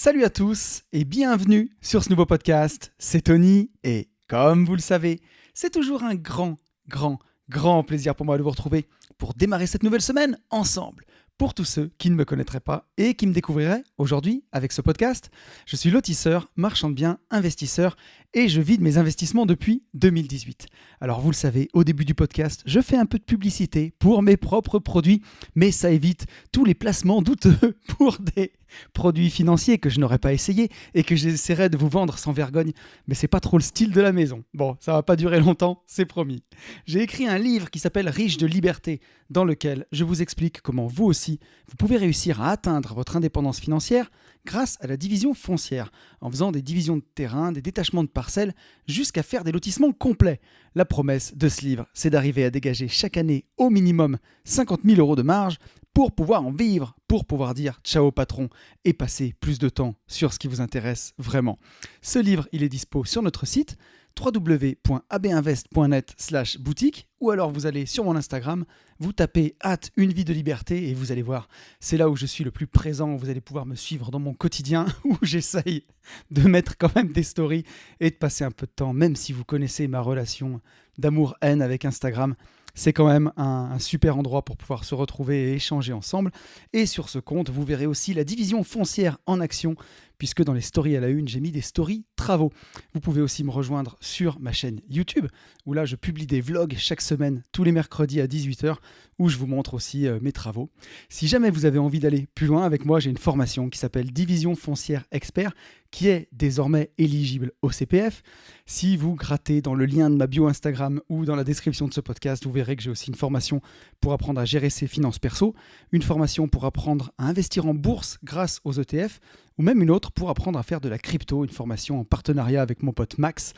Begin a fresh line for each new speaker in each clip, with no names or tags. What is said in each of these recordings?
Salut à tous et bienvenue sur ce nouveau podcast, c'est Tony et comme vous le savez, c'est toujours un grand plaisir pour moi de vous retrouver pour démarrer cette nouvelle semaine ensemble. Pour tous ceux qui ne me connaîtraient pas et qui me découvriraient aujourd'hui avec ce podcast, je suis lotisseur, marchand de biens, investisseur et je vis de mes investissements depuis 2018. Alors vous le savez, au début du podcast, je fais un peu de publicité pour mes propres produits, mais ça évite tous les placements douteux pour des produits financiers que je n'aurais pas essayé et que j'essaierai de vous vendre sans vergogne, mais c'est pas trop le style de la maison. Bon, ça va pas durer longtemps, c'est promis. J'ai écrit un livre qui s'appelle Riche de liberté, dans lequel je vous explique comment vous aussi, vous pouvez réussir à atteindre votre indépendance financière grâce à la division foncière, en faisant des divisions de terrain, des détachements de parcelles, jusqu'à faire des lotissements complets. La promesse de ce livre, c'est d'arriver à dégager chaque année au minimum 50 000 € de marge pour pouvoir en vivre, pour pouvoir dire ciao patron et passer plus de temps sur ce qui vous intéresse vraiment. Ce livre, il est dispo sur notre site www.abinvest.net/boutique ou alors vous allez sur mon Instagram, vous tapez @une vie de liberté et vous allez voir, c'est là où je suis le plus présent, vous allez pouvoir me suivre dans mon quotidien où j'essaye de mettre quand même des stories et de passer un peu de temps, même si vous connaissez ma relation d'amour-haine avec Instagram. C'est quand même un super endroit pour pouvoir se retrouver et échanger ensemble. Et sur ce compte, vous verrez aussi la division foncière en action, puisque dans les stories à la une, j'ai mis des stories travaux. Vous pouvez aussi me rejoindre sur ma chaîne YouTube, où là, je publie des vlogs chaque semaine, tous les mercredis à 18h, où je vous montre aussi mes travaux. Si jamais vous avez envie d'aller plus loin avec moi, j'ai une formation qui s'appelle Division foncière expert, qui est désormais éligible au CPF. Si vous grattez dans le lien de ma bio Instagram ou dans la description de ce podcast, vous verrez que j'ai aussi une formation pour apprendre à gérer ses finances perso, une formation pour apprendre à investir en bourse grâce aux ETF, ou même une autre pour apprendre à faire de la crypto, une formation en partenariat avec mon pote Max.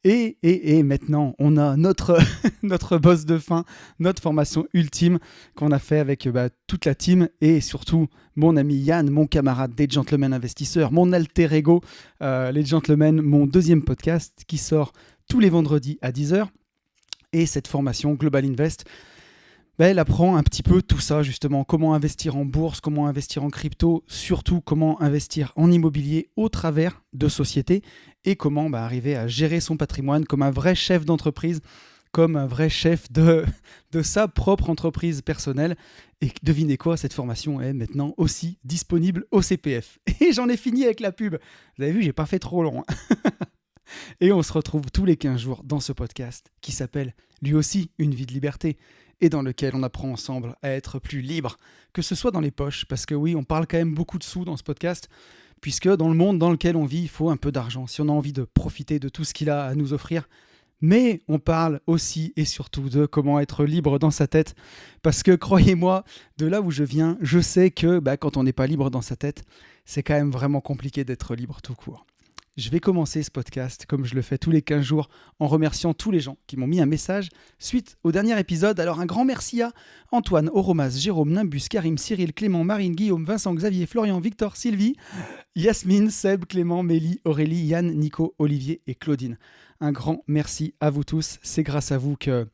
Et maintenant, on a notre, notre boss de fin, notre formation ultime qu'on a fait avec toute la team et surtout mon ami Yann, mon camarade des Gentlemen Investisseurs, mon alter ego, les Gentlemen, mon deuxième podcast qui sort tous les vendredis à 10h. Et cette formation Global Invest, elle apprend un petit peu tout ça justement, comment investir en bourse, comment investir en crypto, surtout comment investir en immobilier au travers de sociétés et comment arriver à gérer son patrimoine comme un vrai chef d'entreprise, comme un vrai chef de sa propre entreprise personnelle. Et devinez quoi, cette formation est maintenant aussi disponible au CPF. Et j'en ai fini avec la pub. Vous avez vu, j'ai pas fait trop long. Et on se retrouve tous les 15 jours dans ce podcast qui s'appelle lui aussi Une vie de liberté et dans lequel on apprend ensemble à être plus libre, que ce soit dans les poches, parce que oui, on parle quand même beaucoup de sous dans ce podcast, puisque dans le monde dans lequel on vit, il faut un peu d'argent si on a envie de profiter de tout ce qu'il a à nous offrir. Mais on parle aussi et surtout de comment être libre dans sa tête, parce que croyez-moi, de là où je viens, je sais que quand on n'est pas libre dans sa tête, c'est quand même vraiment compliqué d'être libre tout court. Je vais commencer ce podcast, comme je le fais tous les 15 jours, en remerciant tous les gens qui m'ont mis un message suite au dernier épisode. Alors un grand merci à Antoine, Oromas, Jérôme, Nimbus, Karim, Cyril, Clément, Marine, Guillaume, Vincent, Xavier, Florian, Victor, Sylvie, Yasmine, Seb, Clément, Mélie, Aurélie, Yann, Nico, Olivier et Claudine. Un grand merci à vous tous. C'est grâce à vous que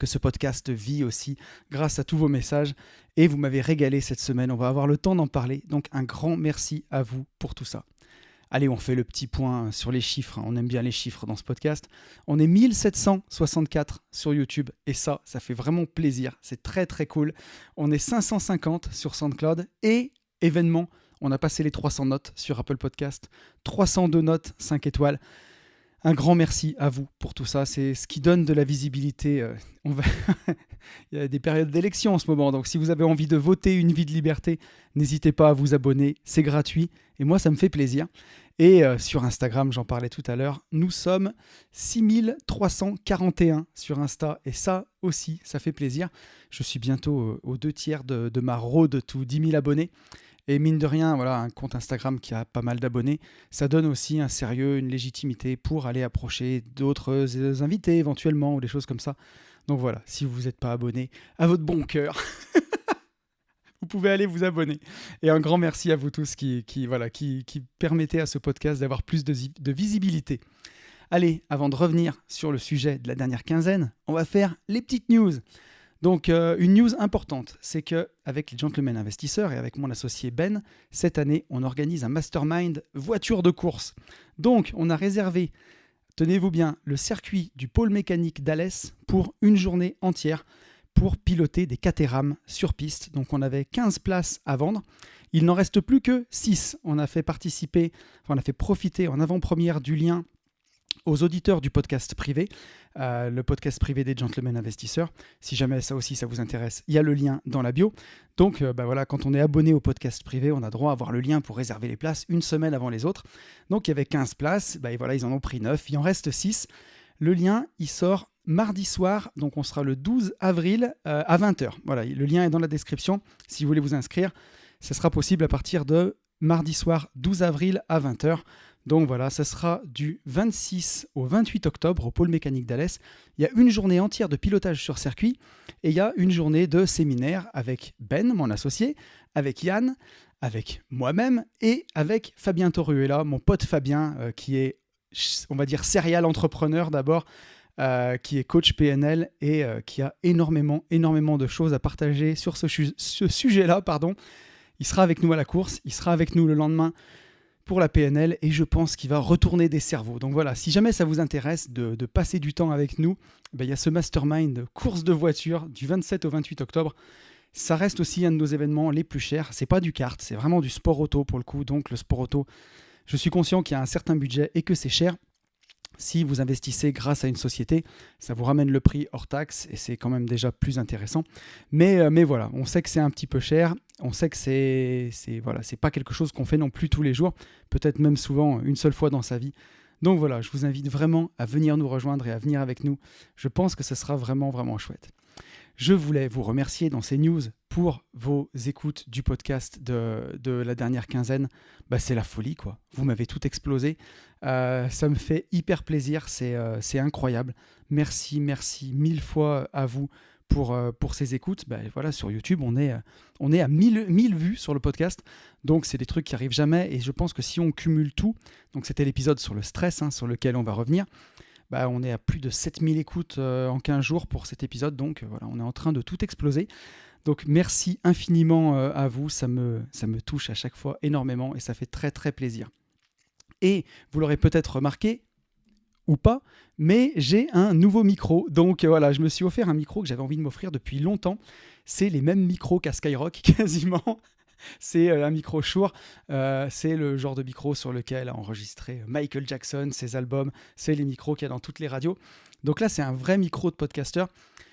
ce podcast vit aussi, grâce à tous vos messages. Et vous m'avez régalé cette semaine. On va avoir le temps d'en parler. Donc un grand merci à vous pour tout ça. Allez, on fait le petit point sur les chiffres. On aime bien les chiffres dans ce podcast. On est 1764 sur YouTube et ça fait vraiment plaisir. C'est très très cool. On est 550 sur SoundCloud et événement, on a passé les 300 notes sur Apple Podcast. 302 notes, 5 étoiles. Un grand merci à vous pour tout ça. C'est ce qui donne de la visibilité. Il y a des périodes d'élection en ce moment. Donc, si vous avez envie de voter Une vie de liberté, n'hésitez pas à vous abonner. C'est gratuit. Et moi, ça me fait plaisir. Et sur Instagram, j'en parlais tout à l'heure, nous sommes 6341 sur Insta. Et ça aussi, ça fait plaisir. Je suis bientôt aux 2/3 de ma road to 10 000 abonnés. Et mine de rien, voilà, un compte Instagram qui a pas mal d'abonnés, ça donne aussi un sérieux, une légitimité pour aller approcher d'autres invités éventuellement ou des choses comme ça. Donc voilà, si vous n'êtes pas abonné, à votre bon cœur, vous pouvez aller vous abonner. Et un grand merci à vous tous qui permettez à ce podcast d'avoir plus de visibilité. Allez, avant de revenir sur le sujet de la dernière quinzaine, on va faire les petites news. Donc, une news importante, c'est qu'avec les Gentlemen Investisseurs et avec mon associé Ben, cette année, on organise un mastermind voiture de course. Donc, on a réservé, tenez-vous bien, le circuit du pôle mécanique d'Alès pour une journée entière pour piloter des Caterham sur piste. Donc, on avait 15 places à vendre. Il n'en reste plus que 6. On a fait profiter en avant-première du lien aux auditeurs du podcast privé, le podcast privé des Gentlemen Investisseurs. Si jamais ça aussi ça vous intéresse, il y a le lien dans la bio. Donc quand on est abonné au podcast privé, on a droit à avoir le lien pour réserver les places une semaine avant les autres. Donc il y avait 15 places, ils en ont pris 9, il en reste 6. Le lien, il sort mardi soir, donc on sera le 12 avril à 20h. Voilà, le lien est dans la description. Si vous voulez vous inscrire, ça sera possible à partir de mardi soir 12 avril à 20h. Donc voilà, ça sera du 26 au 28 octobre au pôle mécanique d'Alès. Il y a une journée entière de pilotage sur circuit et il y a une journée de séminaire avec Ben, mon associé, avec Yann, avec moi-même et avec Fabien Toruella, mon pote Fabien, qui est, on va dire, serial entrepreneur d'abord, qui est coach PNL et qui a énormément de choses à partager sur ce sujet-là. Il sera avec nous à la course, il sera avec nous le lendemain pour la PNL et je pense qu'il va retourner des cerveaux. Donc voilà, si jamais ça vous intéresse de passer du temps avec nous, il y a ce mastermind course de voiture du 27 au 28 octobre. Ça reste aussi un de nos événements les plus chers. C'est pas du kart, c'est vraiment du sport auto pour le coup. Donc le sport auto, je suis conscient qu'il y a un certain budget et que c'est cher. Si vous investissez grâce à une société, ça vous ramène le prix hors taxe et c'est quand même déjà plus intéressant. Mais voilà, on sait que c'est un petit peu cher. On sait que c'est pas quelque chose qu'on fait non plus tous les jours, peut-être même souvent une seule fois dans sa vie. Donc voilà, je vous invite vraiment à venir nous rejoindre et à venir avec nous. Je pense que ce sera vraiment, vraiment chouette. Je voulais vous remercier dans ces news pour vos écoutes du podcast de la dernière quinzaine. C'est la folie, quoi. Vous m'avez tout explosé. Ça me fait hyper plaisir. C'est incroyable. Merci 1000 fois à vous pour ces écoutes. Sur YouTube, on est à 1000 vues sur le podcast. Donc, c'est des trucs qui arrivent jamais. Et je pense que si on cumule tout, donc c'était l'épisode sur le stress, sur lequel on va revenir, on est à plus de 7000 écoutes en 15 jours pour cet épisode. Donc, voilà, on est en train de tout exploser. Donc, merci infiniment à vous. Ça me touche à chaque fois énormément et ça fait très, très plaisir. Et vous l'aurez peut-être remarqué, ou pas, mais j'ai un nouveau micro. Donc voilà, je me suis offert un micro que j'avais envie de m'offrir depuis longtemps. C'est les mêmes micros qu'à Skyrock, quasiment. C'est un micro Shure. C'est le genre de micro sur lequel a enregistré Michael Jackson, ses albums. C'est les micros qu'il y a dans toutes les radios. Donc là, c'est un vrai micro de podcasteur.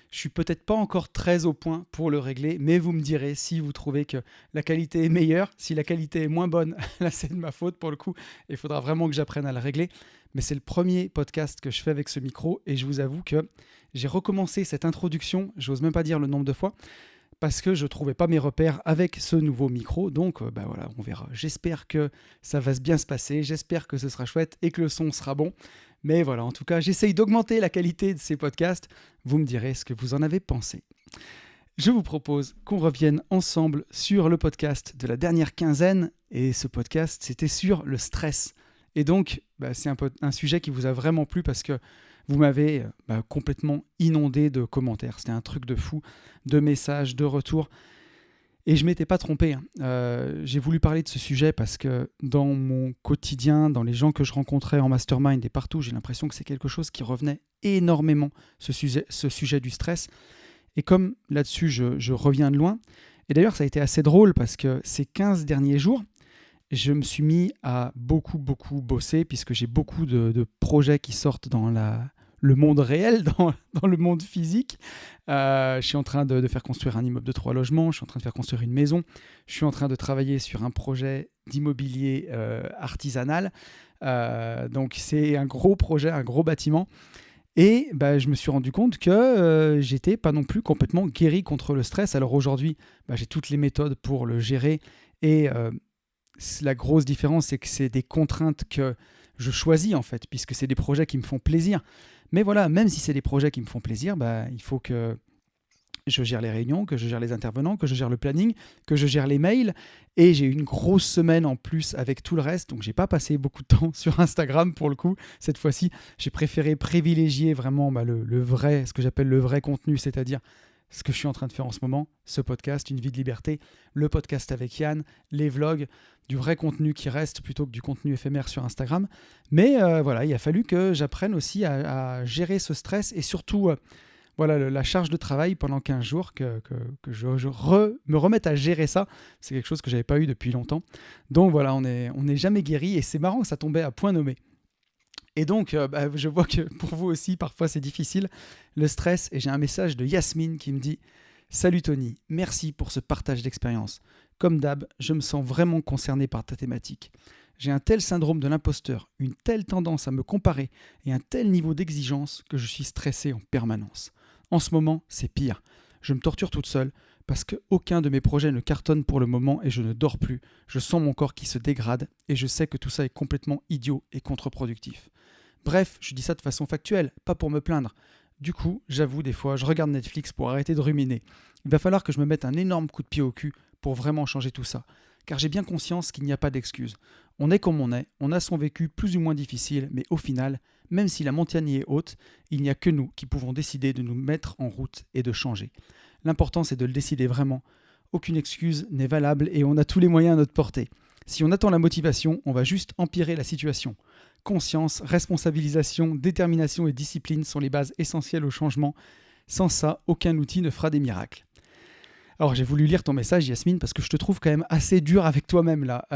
Je suis peut-être pas encore très au point pour le régler, mais vous me direz si vous trouvez que la qualité est meilleure. Si la qualité est moins bonne, là c'est de ma faute pour le coup. Il faudra vraiment que j'apprenne à le régler. Mais c'est le premier podcast que je fais avec ce micro et je vous avoue que j'ai recommencé cette introduction, j'ose même pas dire le nombre de fois, parce que je ne trouvais pas mes repères avec ce nouveau micro. Donc voilà, on verra. J'espère que ça va bien se passer, j'espère que ce sera chouette et que le son sera bon. Mais voilà, en tout cas, j'essaye d'augmenter la qualité de ces podcasts. Vous me direz ce que vous en avez pensé. Je vous propose qu'on revienne ensemble sur le podcast de la dernière quinzaine. Et ce podcast, c'était sur le stress. Et donc, c'est un sujet qui vous a vraiment plu parce que vous m'avez complètement inondé de commentaires. C'était un truc de fou, de messages, de retours. Et je ne m'étais pas trompé. J'ai voulu parler de ce sujet parce que dans mon quotidien, dans les gens que je rencontrais en mastermind et partout, j'ai l'impression que c'est quelque chose qui revenait énormément, ce sujet du stress. Et comme là-dessus, je reviens de loin. Et d'ailleurs, ça a été assez drôle parce que ces 15 derniers jours, je me suis mis à beaucoup bosser puisque j'ai beaucoup de projets qui sortent dans le monde réel, dans le monde physique. Je suis en train de faire construire un immeuble de 3 logements, je suis en train de faire construire une maison, je suis en train de travailler sur un projet d'immobilier artisanal. Donc c'est un gros projet, un gros bâtiment. Et je me suis rendu compte que j'étais pas non plus complètement guéri contre le stress. Alors aujourd'hui, j'ai toutes les méthodes pour le gérer et la grosse différence, c'est que c'est des contraintes que je choisis en fait, puisque c'est des projets qui me font plaisir. Mais voilà, même si c'est des projets qui me font plaisir, il faut que je gère les réunions, que je gère les intervenants, que je gère le planning, que je gère les mails. Et j'ai eu une grosse semaine en plus avec tout le reste, donc j'ai pas passé beaucoup de temps sur Instagram pour le coup. Cette fois-ci, j'ai préféré privilégier vraiment le vrai, ce que j'appelle le vrai contenu, c'est-à-dire ce que je suis en train de faire en ce moment, ce podcast, Une vie de liberté, le podcast avec Yann, les vlogs, du vrai contenu qui reste plutôt que du contenu éphémère sur Instagram. Mais voilà, il a fallu que j'apprenne aussi à gérer ce stress et surtout la charge de travail pendant 15 jours, que me remette à gérer ça. C'est quelque chose que je n'avais pas eu depuis longtemps. Donc voilà, on n'est jamais guéri et c'est marrant que ça tombait à point nommé. Et donc, je vois que pour vous aussi, parfois c'est difficile, le stress. Et j'ai un message de Yasmine qui me dit « Salut Tony, merci pour ce partage d'expérience. Comme d'hab, je me sens vraiment concerné par ta thématique. J'ai un tel syndrome de l'imposteur, une telle tendance à me comparer et un tel niveau d'exigence que je suis stressé en permanence. En ce moment, c'est pire. Je me torture toute seule parce qu'aucun de mes projets ne cartonne pour le moment et je ne dors plus. Je sens mon corps qui se dégrade et je sais que tout ça est complètement idiot et contre-productif. Bref, je dis ça de façon factuelle, pas pour me plaindre. Du coup, j'avoue, des fois, je regarde Netflix pour arrêter de ruminer. Il va falloir que je me mette un énorme coup de pied au cul pour vraiment changer tout ça. Car j'ai bien conscience qu'il n'y a pas d'excuse. On est comme on a son vécu plus ou moins difficile, mais au final, même si la montagne est haute, il n'y a que nous qui pouvons décider de nous mettre en route et de changer. L'important, c'est de le décider vraiment. Aucune excuse n'est valable et on a tous les moyens à notre portée. Si on attend la motivation, on va juste empirer la situation. Conscience, responsabilisation, détermination et discipline sont les bases essentielles au changement. Sans ça, aucun outil ne fera des miracles. Alors j'ai voulu lire ton message, Yasmine, parce que je te trouve quand même assez dur avec toi-même là.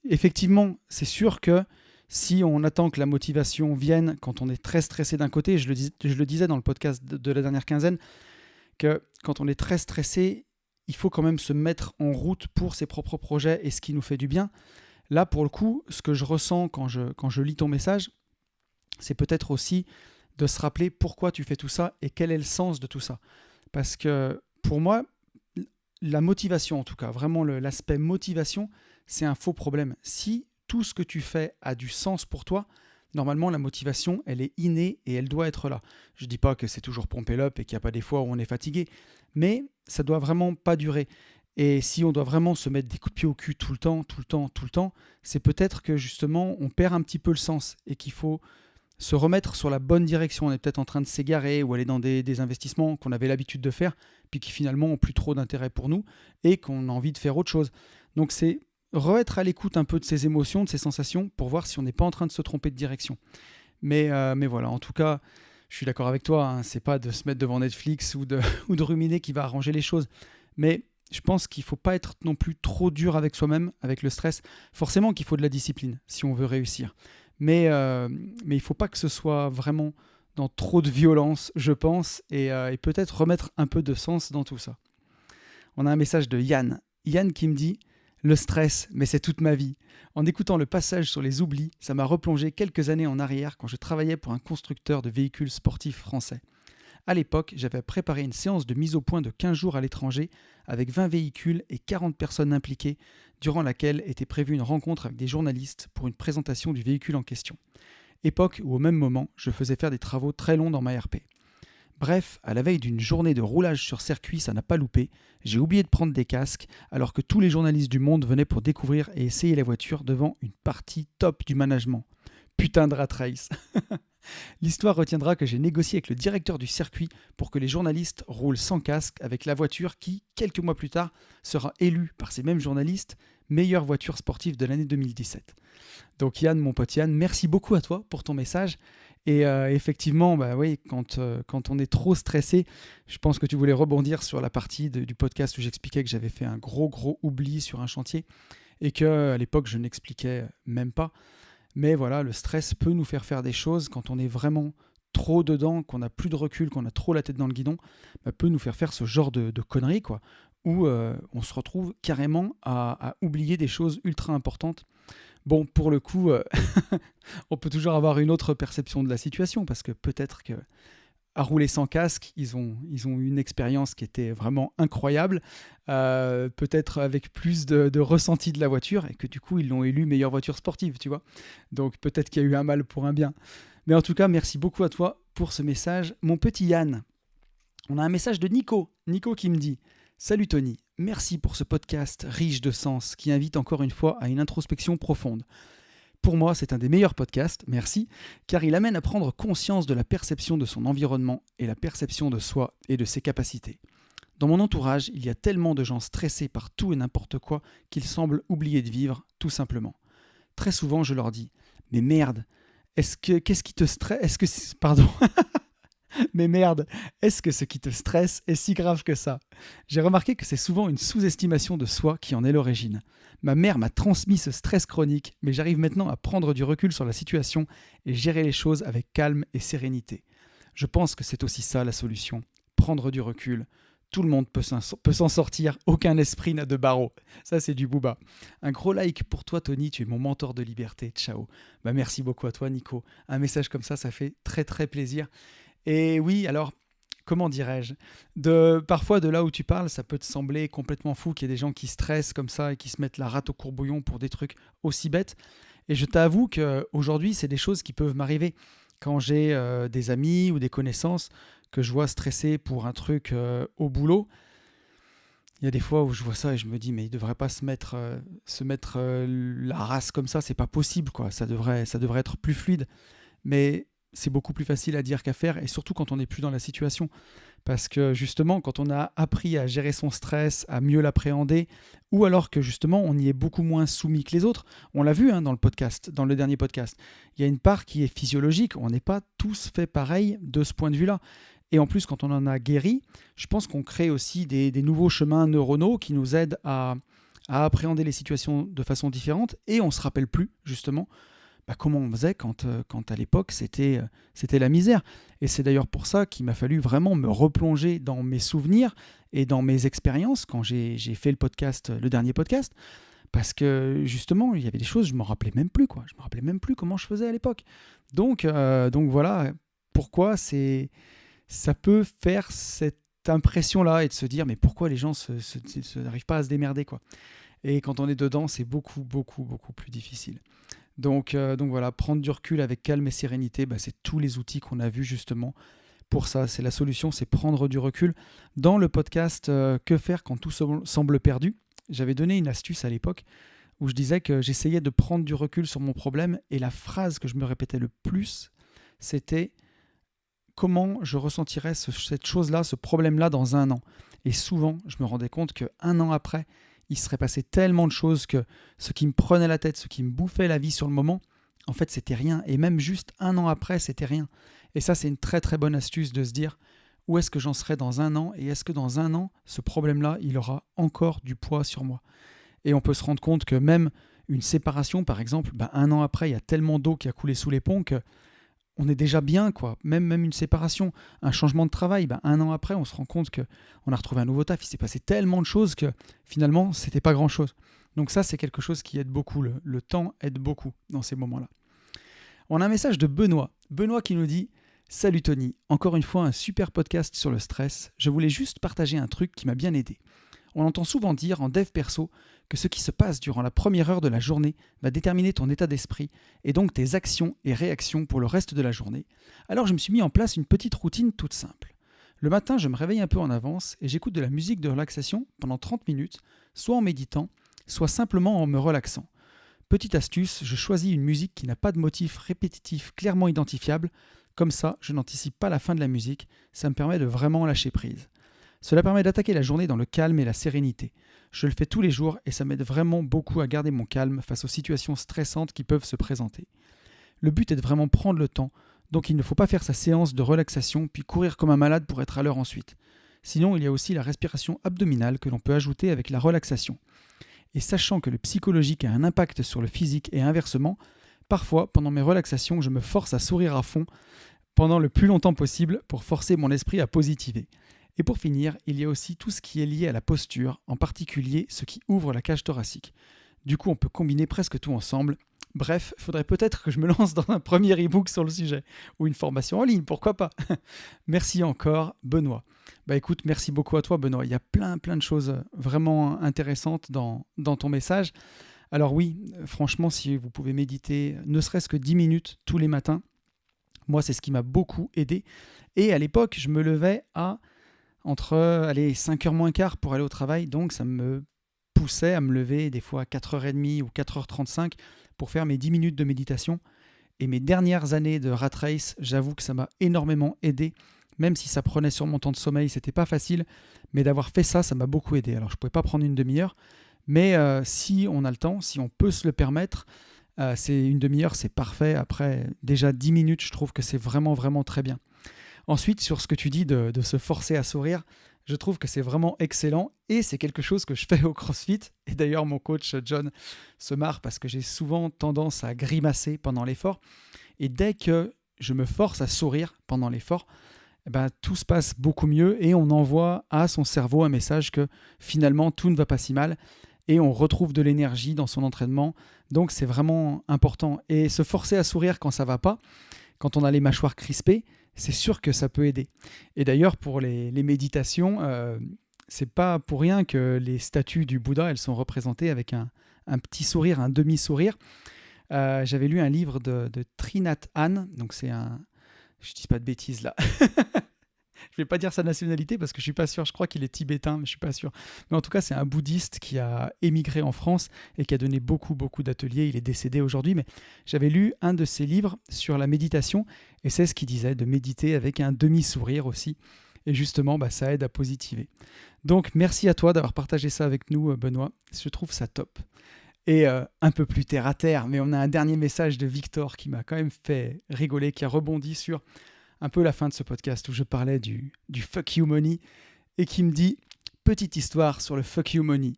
Effectivement, c'est sûr que si on attend que la motivation vienne quand on est très stressé d'un côté, je le disais dans le podcast de la dernière quinzaine, que quand on est très stressé, il faut quand même se mettre en route pour ses propres projets et ce qui nous fait du bien. Là, pour le coup, ce que je ressens quand je lis ton message, c'est peut-être aussi de se rappeler pourquoi tu fais tout ça et quel est le sens de tout ça. Parce que pour moi, la motivation en tout cas, vraiment l'aspect motivation, c'est un faux problème. Si tout ce que tu fais a du sens pour toi, normalement la motivation, elle est innée et elle doit être là. Je ne dis pas que c'est toujours pomper l'up et qu'il n'y a pas des fois où on est fatigué, mais ça doit vraiment pas durer. Et si on doit vraiment se mettre des coups de pied au cul tout le temps, c'est peut-être que justement on perd un petit peu le sens et qu'il faut se remettre sur la bonne direction. On est peut-être en train de s'égarer ou aller dans des investissements qu'on avait l'habitude de faire, puis qui finalement n'ont plus trop d'intérêt pour nous et qu'on a envie de faire autre chose. Donc c'est être à l'écoute un peu de ses émotions, de ses sensations, pour voir si on n'est pas en train de se tromper de direction. Mais voilà, en tout cas, je suis d'accord avec toi, hein, c'est pas de se mettre devant Netflix ou de ruminer qui va arranger les choses. Mais je pense qu'il ne faut pas être non plus trop dur avec soi-même, avec le stress. Forcément qu'il faut de la discipline si on veut réussir. Mais il ne faut pas que ce soit vraiment dans trop de violence, je pense, et peut-être remettre un peu de sens dans tout ça. On a un message de Yann. Yann qui me dit « Le stress, mais c'est toute ma vie. En écoutant le passage sur les oublis, ça m'a replongé quelques années en arrière quand je travaillais pour un constructeur de véhicules sportifs français. À l'époque, j'avais préparé une séance de mise au point de 15 jours à l'étranger avec 20 véhicules et 40 personnes impliquées, durant laquelle était prévue une rencontre avec des journalistes pour une présentation du véhicule en question. Époque où au même moment, je faisais faire des travaux très longs dans ma RP. Bref, à la veille d'une journée de roulage sur circuit, ça n'a pas loupé. J'ai oublié de prendre des casques alors que tous les journalistes du monde venaient pour découvrir et essayer la voiture devant une partie top du management. Putain de rat race. L'histoire retiendra que j'ai négocié avec le directeur du circuit pour que les journalistes roulent sans casque avec la voiture qui, quelques mois plus tard, sera élue par ces mêmes journalistes meilleure voiture sportive de l'année 2017. Donc Yann, mon pote Yann, merci beaucoup à toi pour ton message. Et effectivement, oui, quand on est trop stressé, je pense que tu voulais rebondir sur la partie du podcast où j'expliquais que j'avais fait un gros oubli sur un chantier et qu'à l'époque, je n'expliquais même pas. Mais voilà, le stress peut nous faire des choses quand on est vraiment trop dedans, qu'on n'a plus de recul, qu'on a trop la tête dans le guidon, peut nous faire ce genre de conneries, quoi, où on se retrouve carrément à oublier des choses ultra importantes. Bon, pour le coup, on peut toujours avoir une autre perception de la situation, parce que peut-être que à rouler sans casque, ils ont eu une expérience qui était vraiment incroyable, peut-être avec plus de ressenti de la voiture, et que du coup, ils l'ont élu meilleure voiture sportive, tu vois. Donc peut-être qu'il y a eu un mal pour un bien. Mais en tout cas, merci beaucoup à toi pour ce message. Mon petit Yann, on a un message de Nico. Nico qui me dit « Salut Tony, merci pour ce podcast riche de sens qui invite encore une fois à une introspection profonde. Pour moi, c'est un des meilleurs podcasts, merci, car il amène à prendre conscience de la perception de son environnement et la perception de soi et de ses capacités. Dans mon entourage, il y a tellement de gens stressés par tout et n'importe quoi qu'ils semblent oublier de vivre, tout simplement. Très souvent, je leur dis « Mais merde, qu'est-ce qui te stresse ? Mais merde, est-ce que ce qui te stresse est si grave que ça ? J'ai remarqué que c'est souvent une sous-estimation de soi qui en est l'origine. Ma mère m'a transmis ce stress chronique, mais j'arrive maintenant à prendre du recul sur la situation et gérer les choses avec calme et sérénité. Je pense que c'est aussi ça la solution, prendre du recul. Tout le monde peut s'en sortir, aucun esprit n'a de barreaux. Ça, c'est du Booba. Un gros like pour toi, Tony, tu es mon mentor de liberté. Ciao. Merci beaucoup à toi, Nico. Un message comme ça fait très très plaisir. Et oui, alors, comment dirais-je, parfois de là où tu parles, ça peut te sembler complètement fou qu'il y ait des gens qui stressent comme ça et qui se mettent la rate au courbouillon pour des trucs aussi bêtes. Et je t'avoue qu'aujourd'hui, c'est des choses qui peuvent m'arriver. Quand j'ai des amis ou des connaissances que je vois stressés pour un truc au boulot, il y a des fois où je vois ça et je me dis mais il ne devrait pas se mettre la race comme ça, c'est pas possible, quoi. Ça devrait être plus fluide. Mais c'est beaucoup plus facile à dire qu'à faire, et surtout quand on n'est plus dans la situation. Parce que justement, quand on a appris à gérer son stress, à mieux l'appréhender, ou alors que justement on y est beaucoup moins soumis que les autres, on l'a vu dans le dernier podcast, il y a une part qui est physiologique, on n'est pas tous fait pareil de ce point de vue-là. Et en plus, quand on en a guéri, je pense qu'on crée aussi des nouveaux chemins neuronaux qui nous aident à appréhender les situations de façon différente, et on ne se rappelle plus justement comment on faisait quand à l'époque c'était la misère. Et c'est d'ailleurs pour ça qu'il m'a fallu vraiment me replonger dans mes souvenirs et dans mes expériences quand j'ai fait le dernier podcast, parce que justement il y avait des choses, je ne m'en rappelais même plus, quoi. Je ne me rappelais même plus comment je faisais à l'époque. Donc voilà pourquoi ça peut faire cette impression-là et de se dire mais pourquoi les gens n'arrivent pas à se démerder, quoi. Et quand on est dedans, c'est beaucoup, beaucoup, beaucoup plus difficile. Donc voilà, prendre du recul avec calme et sérénité, c'est tous les outils qu'on a vus justement pour ça. C'est la solution, c'est prendre du recul. Dans le podcast Que faire quand tout semble perdu, j'avais donné une astuce à l'époque où je disais que j'essayais de prendre du recul sur mon problème, et la phrase que je me répétais le plus, c'était comment je ressentirais cette chose-là, ce problème-là dans 1 an. Et souvent, je me rendais compte qu'1 an après, il serait passé tellement de choses que ce qui me prenait la tête, ce qui me bouffait la vie sur le moment, en fait, c'était rien. Et même juste 1 an après, c'était rien. Et ça, c'est une très très bonne astuce de se dire où est-ce que j'en serai dans 1 an, et est-ce que dans 1 an, ce problème-là, il aura encore du poids sur moi. Et on peut se rendre compte que même une séparation, par exemple, 1 an après, il y a tellement d'eau qui a coulé sous les ponts que on est déjà bien, quoi. Même une séparation, un changement de travail, 1 an après, on se rend compte qu'on a retrouvé un nouveau taf. Il s'est passé tellement de choses que finalement, c'était pas grand-chose. Donc ça, c'est quelque chose qui aide beaucoup. Le temps aide beaucoup dans ces moments-là. On a un message de Benoît. Benoît qui nous dit « Salut Tony, encore une fois un super podcast sur le stress. Je voulais juste partager un truc qui m'a bien aidé. On entend souvent dire en dev perso que ce qui se passe durant la première heure de la journée va déterminer ton état d'esprit et donc tes actions et réactions pour le reste de la journée. Alors je me suis mis en place une petite routine toute simple. Le matin, je me réveille un peu en avance et j'écoute de la musique de relaxation pendant 30 minutes, soit en méditant, soit simplement en me relaxant. Petite astuce, je choisis une musique qui n'a pas de motif répétitif clairement identifiable. Comme ça, je n'anticipe pas la fin de la musique, ça me permet de vraiment lâcher prise. Cela permet d'attaquer la journée dans le calme et la sérénité. Je le fais tous les jours et ça m'aide vraiment beaucoup à garder mon calme face aux situations stressantes qui peuvent se présenter. Le but est de vraiment prendre le temps, donc il ne faut pas faire sa séance de relaxation puis courir comme un malade pour être à l'heure ensuite. Sinon, il y a aussi la respiration abdominale que l'on peut ajouter avec la relaxation. Et sachant que le psychologique a un impact sur le physique et inversement, parfois, pendant mes relaxations, je me force à sourire à fond pendant le plus longtemps possible pour forcer mon esprit à positiver. Et pour finir, il y a aussi tout ce qui est lié à la posture, en particulier ce qui ouvre la cage thoracique. Du coup, on peut combiner presque tout ensemble. Bref, il faudrait peut-être que je me lance dans un premier e-book sur le sujet, ou une formation en ligne, pourquoi pas. Merci encore, Benoît. Écoute, merci beaucoup à toi, Benoît. Il y a plein de choses vraiment intéressantes dans ton message. Alors oui, franchement, si vous pouvez méditer, ne serait-ce que 10 minutes tous les matins, moi, c'est ce qui m'a beaucoup aidé. Et à l'époque, je me levais à entre 5h moins quart pour aller au travail, donc ça me poussait à me lever des fois à 4h30 ou 4h35 pour faire mes 10 minutes de méditation. Et mes dernières années de rat race, j'avoue que ça m'a énormément aidé. Même si ça prenait sur mon temps de sommeil, c'était pas facile. Mais d'avoir fait ça, ça m'a beaucoup aidé. Alors je ne pouvais pas prendre une demi-heure. Mais si on a le temps, si on peut se le permettre, c'est une demi-heure, c'est parfait. Après, déjà 10 minutes, je trouve que c'est vraiment, vraiment très bien. Ensuite, sur ce que tu dis de se forcer à sourire, je trouve que c'est vraiment excellent et c'est quelque chose que je fais au CrossFit. Et d'ailleurs, mon coach John se marre parce que j'ai souvent tendance à grimacer pendant l'effort. Et dès que je me force à sourire pendant l'effort, tout se passe beaucoup mieux et on envoie à son cerveau un message que finalement tout ne va pas si mal et on retrouve de l'énergie dans son entraînement. Donc c'est vraiment important. Et se forcer à sourire quand ça ne va pas, quand on a les mâchoires crispées, c'est sûr que ça peut aider. Et d'ailleurs, pour les méditations, c'est pas pour rien que les statues du Bouddha, elles sont représentées avec un petit sourire, un demi-sourire. J'avais lu un livre de Thich Nhat Hanh, donc c'est un... Je dis pas de bêtises là. Je vais pas dire sa nationalité parce que je suis pas sûr. Je crois qu'il est tibétain, mais je suis pas sûr. Mais en tout cas, c'est un bouddhiste qui a émigré en France et qui a donné beaucoup, beaucoup d'ateliers. Il est décédé aujourd'hui, mais j'avais lu un de ses livres sur la méditation et c'est ce qu'il disait, de méditer avec un demi-sourire aussi. Et justement, ça aide à positiver. Donc, merci à toi d'avoir partagé ça avec nous, Benoît. Je trouve ça top. Et un peu plus terre à terre, mais on a un dernier message de Victor qui m'a quand même fait rigoler, qui a rebondi sur un peu la fin de ce podcast où je parlais du fuck you money et qui me dit « Petite histoire sur le fuck you money.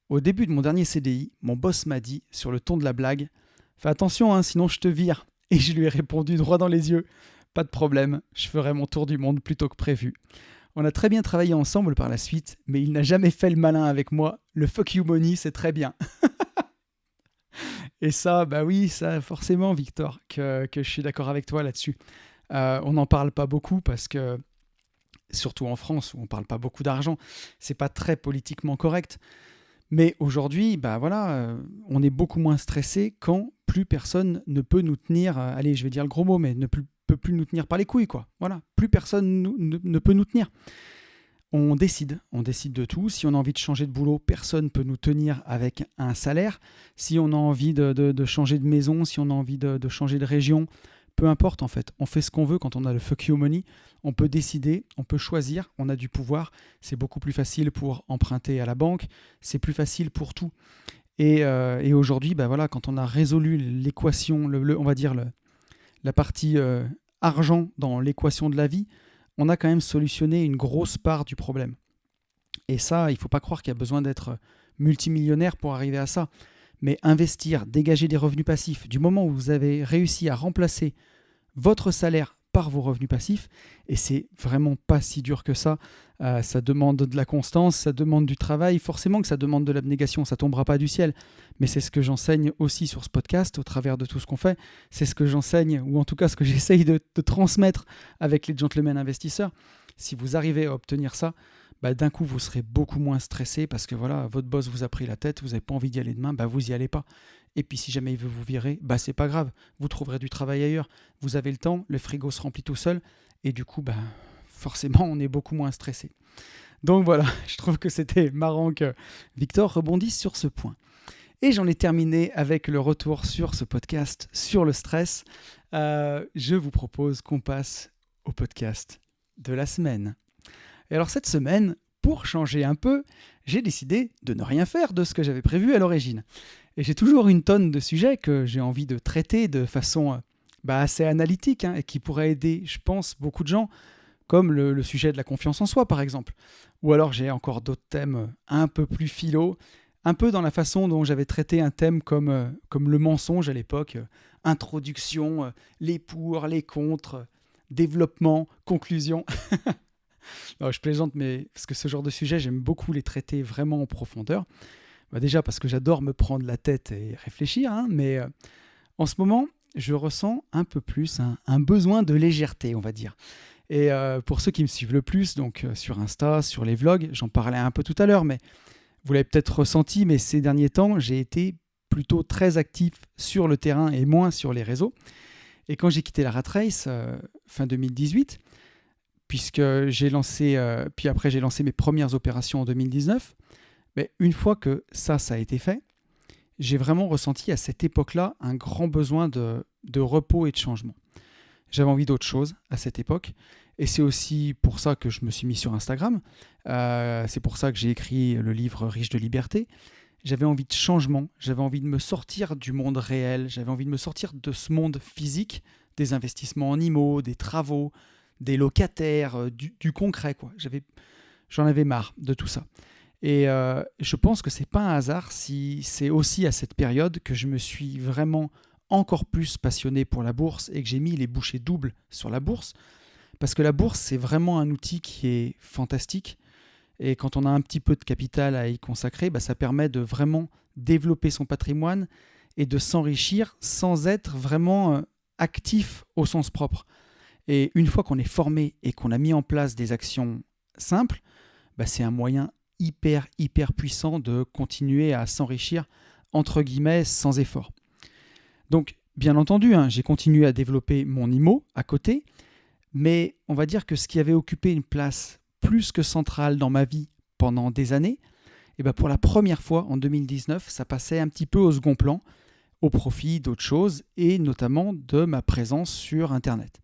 Au début de mon dernier CDI, mon boss m'a dit, sur le ton de la blague, « Fais attention, hein, sinon je te vire. » Et je lui ai répondu droit dans les yeux « Pas de problème, je ferai mon tour du monde plus tôt que prévu. » On a très bien travaillé ensemble par la suite, mais il n'a jamais fait le malin avec moi. Le fuck you money, c'est très bien. Et ça, oui, ça forcément, Victor, que je suis d'accord avec toi là-dessus. On n'en parle pas beaucoup parce que, surtout en France où on ne parle pas beaucoup d'argent, c'est pas très politiquement correct. Mais aujourd'hui, on est beaucoup moins stressé quand plus personne ne peut nous tenir, allez, je vais dire le gros mot, mais peut plus nous tenir par les couilles, quoi. Voilà, plus personne ne peut nous tenir. On décide de tout. Si on a envie de changer de boulot, personne ne peut nous tenir avec un salaire. Si on a envie de changer de maison, si on a envie de changer de région, peu importe en fait. On fait ce qu'on veut quand on a le fuck you money. On peut décider, on peut choisir, on a du pouvoir. C'est beaucoup plus facile pour emprunter à la banque. C'est plus facile pour tout. Et aujourd'hui, quand on a résolu l'équation, on va dire la partie argent dans l'équation de la vie, on a quand même solutionné une grosse part du problème. Et ça, il ne faut pas croire qu'il y a besoin d'être multimillionnaire pour arriver à ça. Mais investir, dégager des revenus passifs, du moment où vous avez réussi à remplacer votre salaire par vos revenus passifs, et c'est vraiment pas si dur que ça, ça demande de la constance, ça demande du travail, forcément que ça demande de l'abnégation, ça tombera pas du ciel, mais c'est ce que j'enseigne aussi sur ce podcast, au travers de tout ce qu'on fait, c'est ce que j'enseigne, ou en tout cas ce que j'essaye de transmettre avec les gentlemen investisseurs. Si vous arrivez à obtenir ça, d'un coup vous serez beaucoup moins stressé parce que voilà, votre boss vous a pris la tête, vous n'avez pas envie d'y aller demain, vous n'y allez pas. Et puis si jamais il veut vous virer, c'est pas grave, vous trouverez du travail ailleurs, vous avez le temps, le frigo se remplit tout seul, et du coup, forcément, on est beaucoup moins stressé. Donc voilà, je trouve que c'était marrant que Victor rebondisse sur ce point. Et j'en ai terminé avec le retour sur ce podcast sur le stress. Je vous propose qu'on passe au podcast de la semaine. Et alors cette semaine, pour changer un peu, j'ai décidé de ne rien faire de ce que j'avais prévu à l'origine. Et j'ai toujours une tonne de sujets que j'ai envie de traiter de façon assez analytique et qui pourraient aider, je pense, beaucoup de gens, comme le sujet de la confiance en soi, par exemple. Ou alors j'ai encore d'autres thèmes un peu plus philo, un peu dans la façon dont j'avais traité un thème comme le mensonge à l'époque, introduction, les pour, les contre, développement, conclusion. Non, je plaisante, mais parce que ce genre de sujet, j'aime beaucoup les traiter vraiment en profondeur. Déjà parce que j'adore me prendre la tête et réfléchir, mais en ce moment, je ressens un peu plus un besoin de légèreté, on va dire. Et pour ceux qui me suivent le plus, donc sur Insta, sur les vlogs, j'en parlais un peu tout à l'heure, mais vous l'avez peut-être ressenti, mais ces derniers temps, j'ai été plutôt très actif sur le terrain et moins sur les réseaux. Et quand j'ai quitté la Rat Race, fin 2018, puisque j'ai lancé mes premières opérations en 2019, Mais une fois que ça a été fait, j'ai vraiment ressenti à cette époque-là un grand besoin de repos et de changement. J'avais envie d'autre chose à cette époque. Et c'est aussi pour ça que je me suis mis sur Instagram. C'est pour ça que j'ai écrit le livre Riche de liberté. J'avais envie de changement. J'avais envie de me sortir du monde réel. J'avais envie de me sortir de ce monde physique, des investissements en IMO, des travaux, des locataires, du concret, quoi. J'en avais marre de tout ça. Et je pense que c'est pas un hasard si c'est aussi à cette période que je me suis vraiment encore plus passionné pour la bourse et que j'ai mis les bouchées doubles sur la bourse. Parce que la bourse, c'est vraiment un outil qui est fantastique. Et quand on a un petit peu de capital à y consacrer, ça permet de vraiment développer son patrimoine et de s'enrichir sans être vraiment actif au sens propre. Et une fois qu'on est formé et qu'on a mis en place des actions simples, c'est un moyen hyper puissant de continuer à s'enrichir, entre guillemets, sans effort. Donc, bien entendu, j'ai continué à développer mon IMO à côté, mais on va dire que ce qui avait occupé une place plus que centrale dans ma vie pendant des années, pour la première fois en 2019, ça passait un petit peu au second plan, au profit d'autres choses, et notamment de ma présence sur Internet.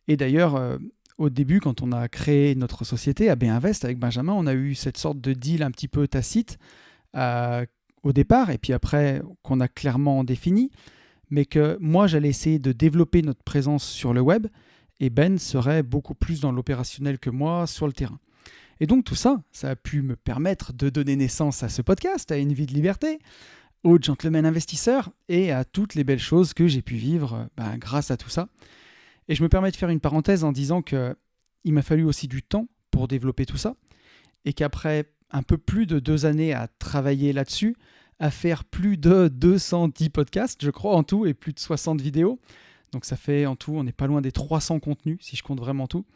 Et d'ailleurs, au début, quand on a créé notre société, AB Invest, avec Benjamin, on a eu cette sorte de deal un petit peu tacite au départ, et puis après, qu'on a clairement défini, mais que moi, j'allais essayer de développer notre présence sur le web, et Ben serait beaucoup plus dans l'opérationnel que moi sur le terrain. Et donc tout ça, ça a pu me permettre de donner naissance à ce podcast, à Une vie de liberté, au Gentleman Investisseur, et à toutes les belles choses que j'ai pu vivre grâce à tout ça. Et je me permets de faire une parenthèse en disant qu'il m'a fallu aussi du temps pour développer tout ça, et qu'après un peu plus de 2 années à travailler là-dessus, à faire plus de 210 podcasts, je crois, en tout, et plus de 60 vidéos, donc ça fait en tout, on n'est pas loin des 300 contenus, si je compte vraiment tout,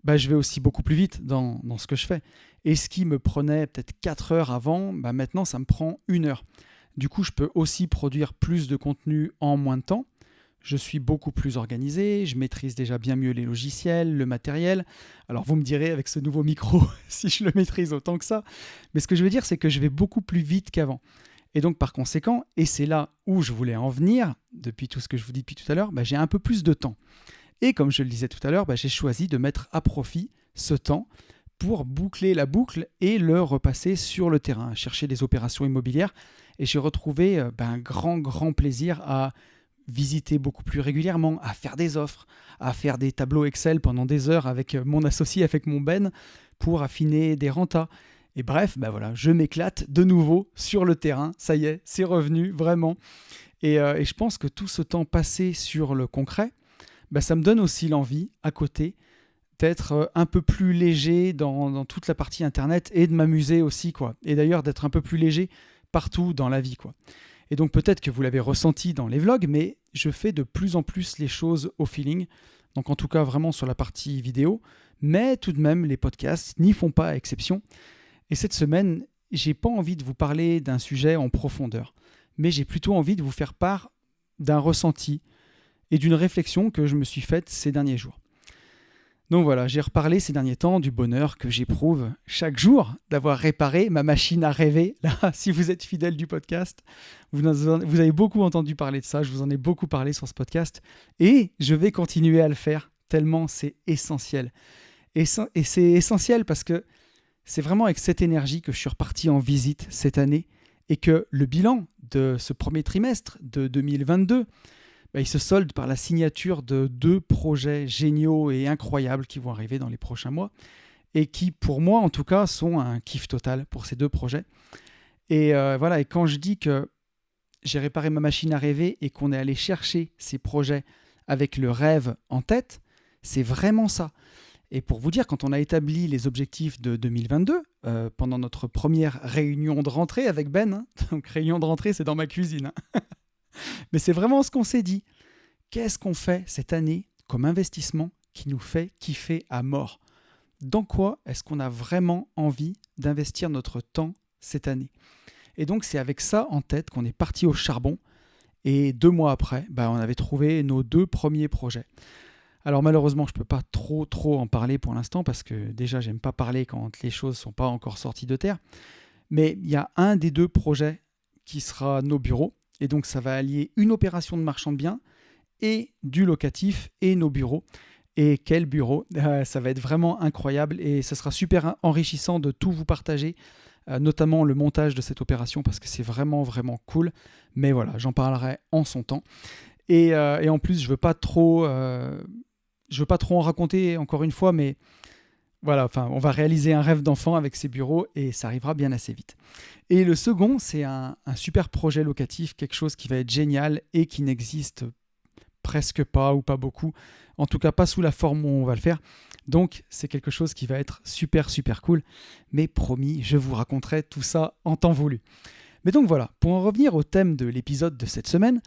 je vais aussi beaucoup plus vite dans ce que je fais. Et ce qui me prenait peut-être 4 heures avant, maintenant ça me prend 1 heure. Du coup, je peux aussi produire plus de contenu en moins de temps. Je suis beaucoup plus organisé, je maîtrise déjà bien mieux les logiciels, le matériel. Alors vous me direz avec ce nouveau micro si je le maîtrise autant que ça. Mais ce que je veux dire, c'est que je vais beaucoup plus vite qu'avant. Et donc par conséquent, et c'est là où je voulais en venir, depuis tout ce que je vous dis depuis tout à l'heure, j'ai un peu plus de temps. Et comme je le disais tout à l'heure, j'ai choisi de mettre à profit ce temps pour boucler la boucle et le repasser sur le terrain, chercher des opérations immobilières. Et j'ai retrouvé un grand plaisir à visiter beaucoup plus régulièrement, à faire des offres, à faire des tableaux Excel pendant des heures avec mon associé, avec mon Ben, pour affiner des rentas. Et bref, voilà, je m'éclate de nouveau sur le terrain. Ça y est, c'est revenu, vraiment. Et je pense que tout ce temps passé sur le concret, ça me donne aussi l'envie, à côté, d'être un peu plus léger dans toute la partie Internet et de m'amuser aussi, quoi. Et d'ailleurs, d'être un peu plus léger partout dans la vie, quoi. Et donc peut-être que vous l'avez ressenti dans les vlogs, mais je fais de plus en plus les choses au feeling. Donc en tout cas, vraiment sur la partie vidéo. Mais tout de même, les podcasts n'y font pas exception. Et cette semaine, j'ai pas envie de vous parler d'un sujet en profondeur, mais j'ai plutôt envie de vous faire part d'un ressenti et d'une réflexion que je me suis faite ces derniers jours. Donc voilà, j'ai reparlé ces derniers temps du bonheur que j'éprouve chaque jour d'avoir réparé ma machine à rêver. Là, si vous êtes fidèle du podcast, vous avez beaucoup entendu parler de ça, je vous en ai beaucoup parlé sur ce podcast, et je vais continuer à le faire tellement c'est essentiel. Et c'est essentiel parce que c'est vraiment avec cette énergie que je suis reparti en visite cette année et que le bilan de ce premier trimestre de 2022, il se solde par la signature de 2 projets géniaux et incroyables qui vont arriver dans les prochains mois et qui, pour moi en tout cas, sont un kiff total pour ces 2 projets. Et voilà, et quand je dis que j'ai réparé ma machine à rêver et qu'on est allé chercher ces projets avec le rêve en tête, c'est vraiment ça. Et pour vous dire, quand on a établi les objectifs de 2022, pendant notre première réunion de rentrée avec Ben, donc réunion de rentrée, c'est dans ma cuisine, mais c'est vraiment ce qu'on s'est dit. Qu'est-ce qu'on fait cette année comme investissement qui nous fait kiffer à mort ? Dans quoi est-ce qu'on a vraiment envie d'investir notre temps cette année ? Et donc c'est avec ça en tête qu'on est parti au charbon. Et 2 mois après, on avait trouvé nos 2 premiers projets. Alors malheureusement, je ne peux pas trop en parler pour l'instant parce que déjà, j'aime pas parler quand les choses ne sont pas encore sorties de terre. Mais il y a un des deux projets qui sera nos bureaux. Et donc, ça va allier une opération de marchand de biens et du locatif et nos bureaux. Et quel bureau! Ça va être vraiment incroyable et ça sera super enrichissant de tout vous partager, notamment le montage de cette opération parce que c'est vraiment, vraiment cool. Mais voilà, j'en parlerai en son temps. Et en plus, je veux pas trop en raconter encore une fois, mais voilà, enfin, on va réaliser un rêve d'enfant avec ces bureaux et ça arrivera bien assez vite. Et le second, c'est un super projet locatif, quelque chose qui va être génial et qui n'existe presque pas ou pas beaucoup, en tout cas pas sous la forme où on va le faire. Donc c'est quelque chose qui va être super super cool, mais promis, je vous raconterai tout ça en temps voulu. Mais donc voilà, pour en revenir au thème de l'épisode de cette semaine,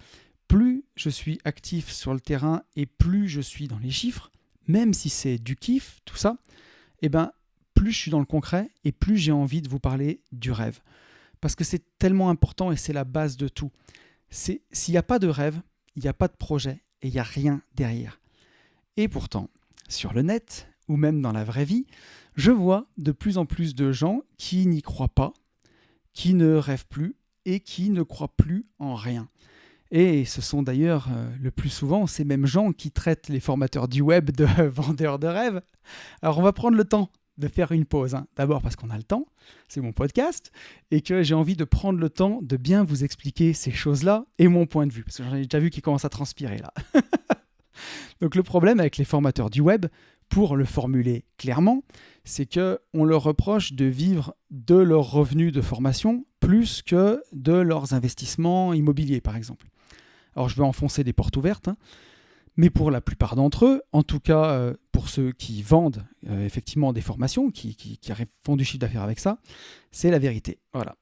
plus je suis actif sur le terrain et plus je suis dans les chiffres, même si c'est du kiff, tout ça, eh ben, plus je suis dans le concret et plus j'ai envie de vous parler du rêve. Parce que c'est tellement important et c'est la base de tout. S'il n'y a pas de rêve, il n'y a pas de projet et il n'y a rien derrière. Et pourtant, sur le net, ou même dans la vraie vie, je vois de plus en plus de gens qui n'y croient pas, qui ne rêvent plus et qui ne croient plus en rien. Et ce sont d'ailleurs le plus souvent ces mêmes gens qui traitent les formateurs du web de vendeurs de rêves. Alors on va prendre le temps de faire une pause. D'abord parce qu'on a le temps, c'est mon podcast, et que j'ai envie de prendre le temps de bien vous expliquer ces choses-là et mon point de vue, parce que j'en ai déjà vu qui commence à transpirer là. Donc le problème avec les formateurs du web, pour le formuler clairement, c'est qu'on leur reproche de vivre de leurs revenus de formation plus que de leurs investissements immobiliers par exemple. Alors je vais enfoncer des portes ouvertes, mais pour la plupart d'entre eux, en tout cas pour ceux qui vendent effectivement des formations, qui font du chiffre d'affaires avec ça, c'est la vérité. Voilà.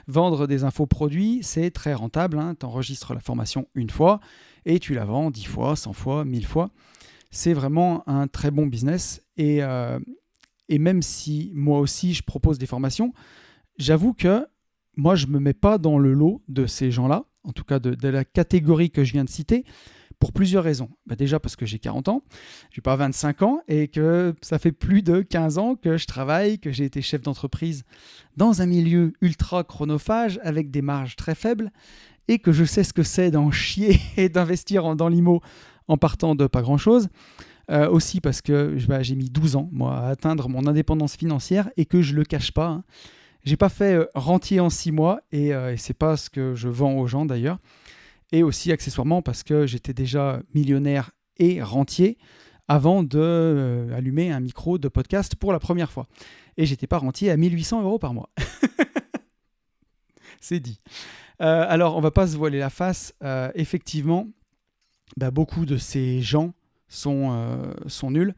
Vendre des infoproduits, c'est très rentable. Tu enregistres la formation une fois et tu la vends 10 fois, 100 fois, 1000 fois. C'est vraiment un très bon business. Et même si moi aussi je propose des formations, j'avoue que moi je ne me mets pas dans le lot de ces gens-là, en tout cas de la catégorie que je viens de citer, pour plusieurs raisons. Déjà parce que j'ai 40 ans, je n'ai pas 25 ans et que ça fait plus de 15 ans que je travaille, que j'ai été chef d'entreprise dans un milieu ultra chronophage avec des marges très faibles et que je sais ce que c'est d'en chier et d'investir dans l'IMO en partant de pas grand-chose. Aussi parce que j'ai mis 12 ans moi, à atteindre mon indépendance financière et que je ne le cache pas. J'ai pas fait rentier en 6 mois et c'est pas ce que je vends aux gens d'ailleurs. Et aussi accessoirement parce que j'étais déjà millionnaire et rentier avant d'allumer un micro de podcast pour la première fois. Et j'étais pas rentier à 1 800 € par mois. C'est dit. Alors, on va pas se voiler la face. Effectivement, beaucoup de ces gens sont nuls.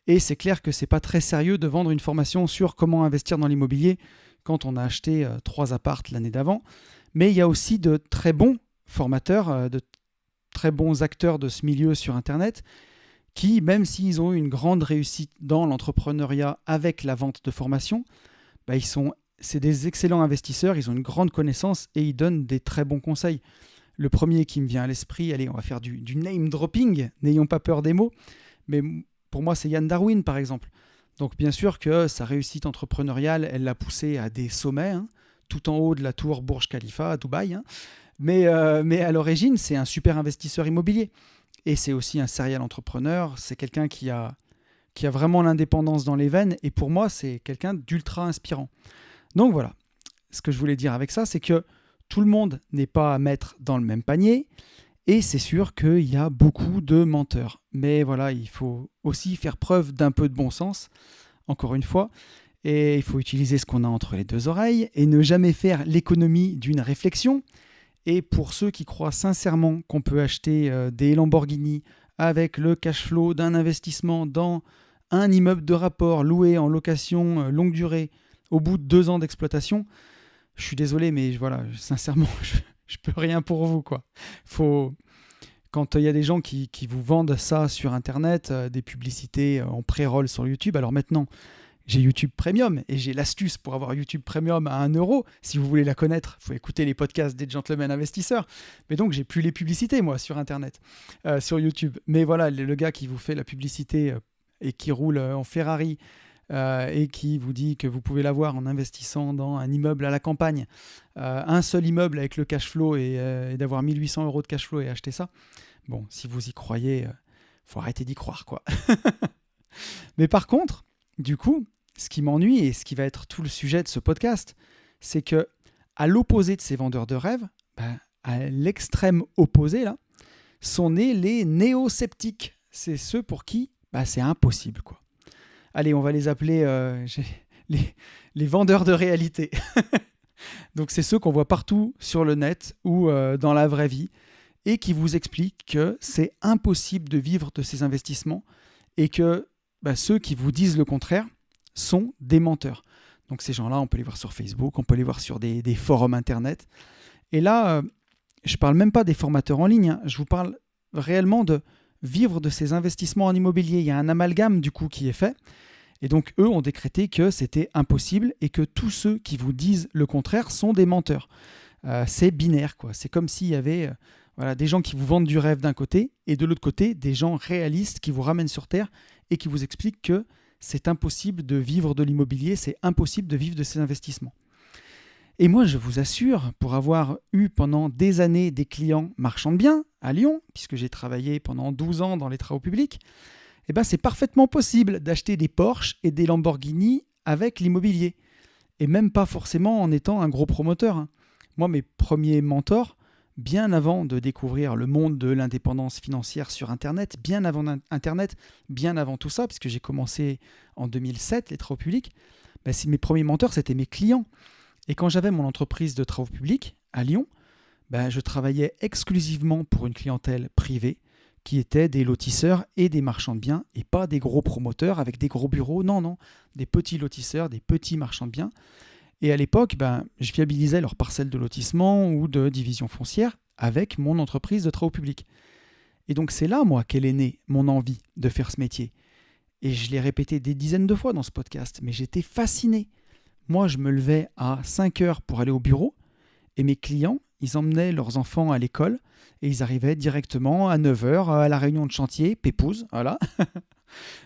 Et c'est clair que c'est pas très sérieux de vendre une formation sur comment investir dans l'immobilier quand on a acheté 3 appartes l'année d'avant. Mais il y a aussi de très bons formateurs, de très bons acteurs de ce milieu sur Internet qui, même s'ils ont eu une grande réussite dans l'entrepreneuriat avec la vente de formation, c'est des excellents investisseurs, ils ont une grande connaissance et ils donnent des très bons conseils. Le premier qui me vient à l'esprit, allez, on va faire du name dropping, n'ayons pas peur des mots, mais pour moi c'est Yann Darwin par exemple. Donc bien sûr que sa réussite entrepreneuriale, elle l'a poussé à des sommets, tout en haut de la tour Burj Khalifa à Dubaï. Mais à l'origine, c'est un super investisseur immobilier. Et c'est aussi un serial entrepreneur. C'est quelqu'un qui a vraiment l'indépendance dans les veines. Et pour moi, c'est quelqu'un d'ultra inspirant. Donc voilà. Ce que je voulais dire avec ça, c'est que tout le monde n'est pas à mettre dans le même panier. Et c'est sûr qu'il y a beaucoup de menteurs. Mais voilà, il faut aussi faire preuve d'un peu de bon sens, encore une fois. Et il faut utiliser ce qu'on a entre les deux oreilles et ne jamais faire l'économie d'une réflexion. Et pour ceux qui croient sincèrement qu'on peut acheter des Lamborghini avec le cash flow d'un investissement dans un immeuble de rapport loué en location longue durée au bout de 2 ans d'exploitation, je suis désolé, mais voilà, sincèrement, je peux rien pour vous, quoi. Quand il y a des gens qui vous vendent ça sur Internet, des publicités en pré-roll sur YouTube, alors maintenant, j'ai YouTube Premium et j'ai l'astuce pour avoir YouTube Premium à 1 €. Si vous voulez la connaître, il faut écouter les podcasts des Gentlemen Investisseurs. Mais donc, j'ai plus les publicités, moi, sur Internet, sur YouTube. Mais voilà, le gars qui vous fait la publicité et qui roule en Ferrari et qui vous dit que vous pouvez l'avoir en investissant dans un immeuble à la campagne, un seul immeuble avec le cash flow et d'avoir 1800 € de cash flow et acheter ça, bon, si vous y croyez, faut arrêter d'y croire, quoi. Mais par contre, du coup, ce qui m'ennuie et ce qui va être tout le sujet de ce podcast, c'est que à l'opposé de ces vendeurs de rêves, à l'extrême opposé, là, sont nés les néo-sceptiques. C'est ceux pour qui c'est impossible, quoi. Allez, on va les appeler les vendeurs de réalité. Donc, c'est ceux qu'on voit partout sur le net ou dans la vraie vie et qui vous expliquent que c'est impossible de vivre de ces investissements et que ceux qui vous disent le contraire sont des menteurs. Donc, ces gens-là, on peut les voir sur Facebook, on peut les voir sur des forums Internet. Et là, je ne parle même pas des formateurs en ligne, hein. Je vous parle réellement de vivre de ces investissements en immobilier. Il y a un amalgame du coup qui est fait. Et donc, eux ont décrété que c'était impossible et que tous ceux qui vous disent le contraire sont des menteurs. C'est binaire, quoi. C'est comme s'il y avait des gens qui vous vendent du rêve d'un côté et de l'autre côté, des gens réalistes qui vous ramènent sur Terre et qui vous expliquent que c'est impossible de vivre de l'immobilier, c'est impossible de vivre de ces investissements. Et moi, je vous assure, pour avoir eu pendant des années des clients marchands de biens à Lyon, puisque j'ai travaillé pendant 12 ans dans les travaux publics, c'est parfaitement possible d'acheter des Porsche et des Lamborghini avec l'immobilier. Et même pas forcément en étant un gros promoteur, hein. Moi, mes premiers mentors, bien avant de découvrir le monde de l'indépendance financière sur Internet, bien avant Internet, bien avant tout ça, puisque j'ai commencé en 2007 les travaux publics, mes premiers mentors, c'était mes clients. Et quand j'avais mon entreprise de travaux publics à Lyon, je travaillais exclusivement pour une clientèle privée qui était des lotisseurs et des marchands de biens et pas des gros promoteurs avec des gros bureaux. Non, des petits lotisseurs, des petits marchands de biens. Et à l'époque, je viabilisais leurs parcelles de lotissement ou de division foncière avec mon entreprise de travaux publics. Et donc c'est là, moi, qu'elle est née, mon envie de faire ce métier. Et je l'ai répété des dizaines de fois dans ce podcast, mais j'étais fasciné. Moi, je me levais à 5 heures pour aller au bureau et mes clients, ils emmenaient leurs enfants à l'école et ils arrivaient directement à 9 heures à la réunion de chantier, pépouze, voilà.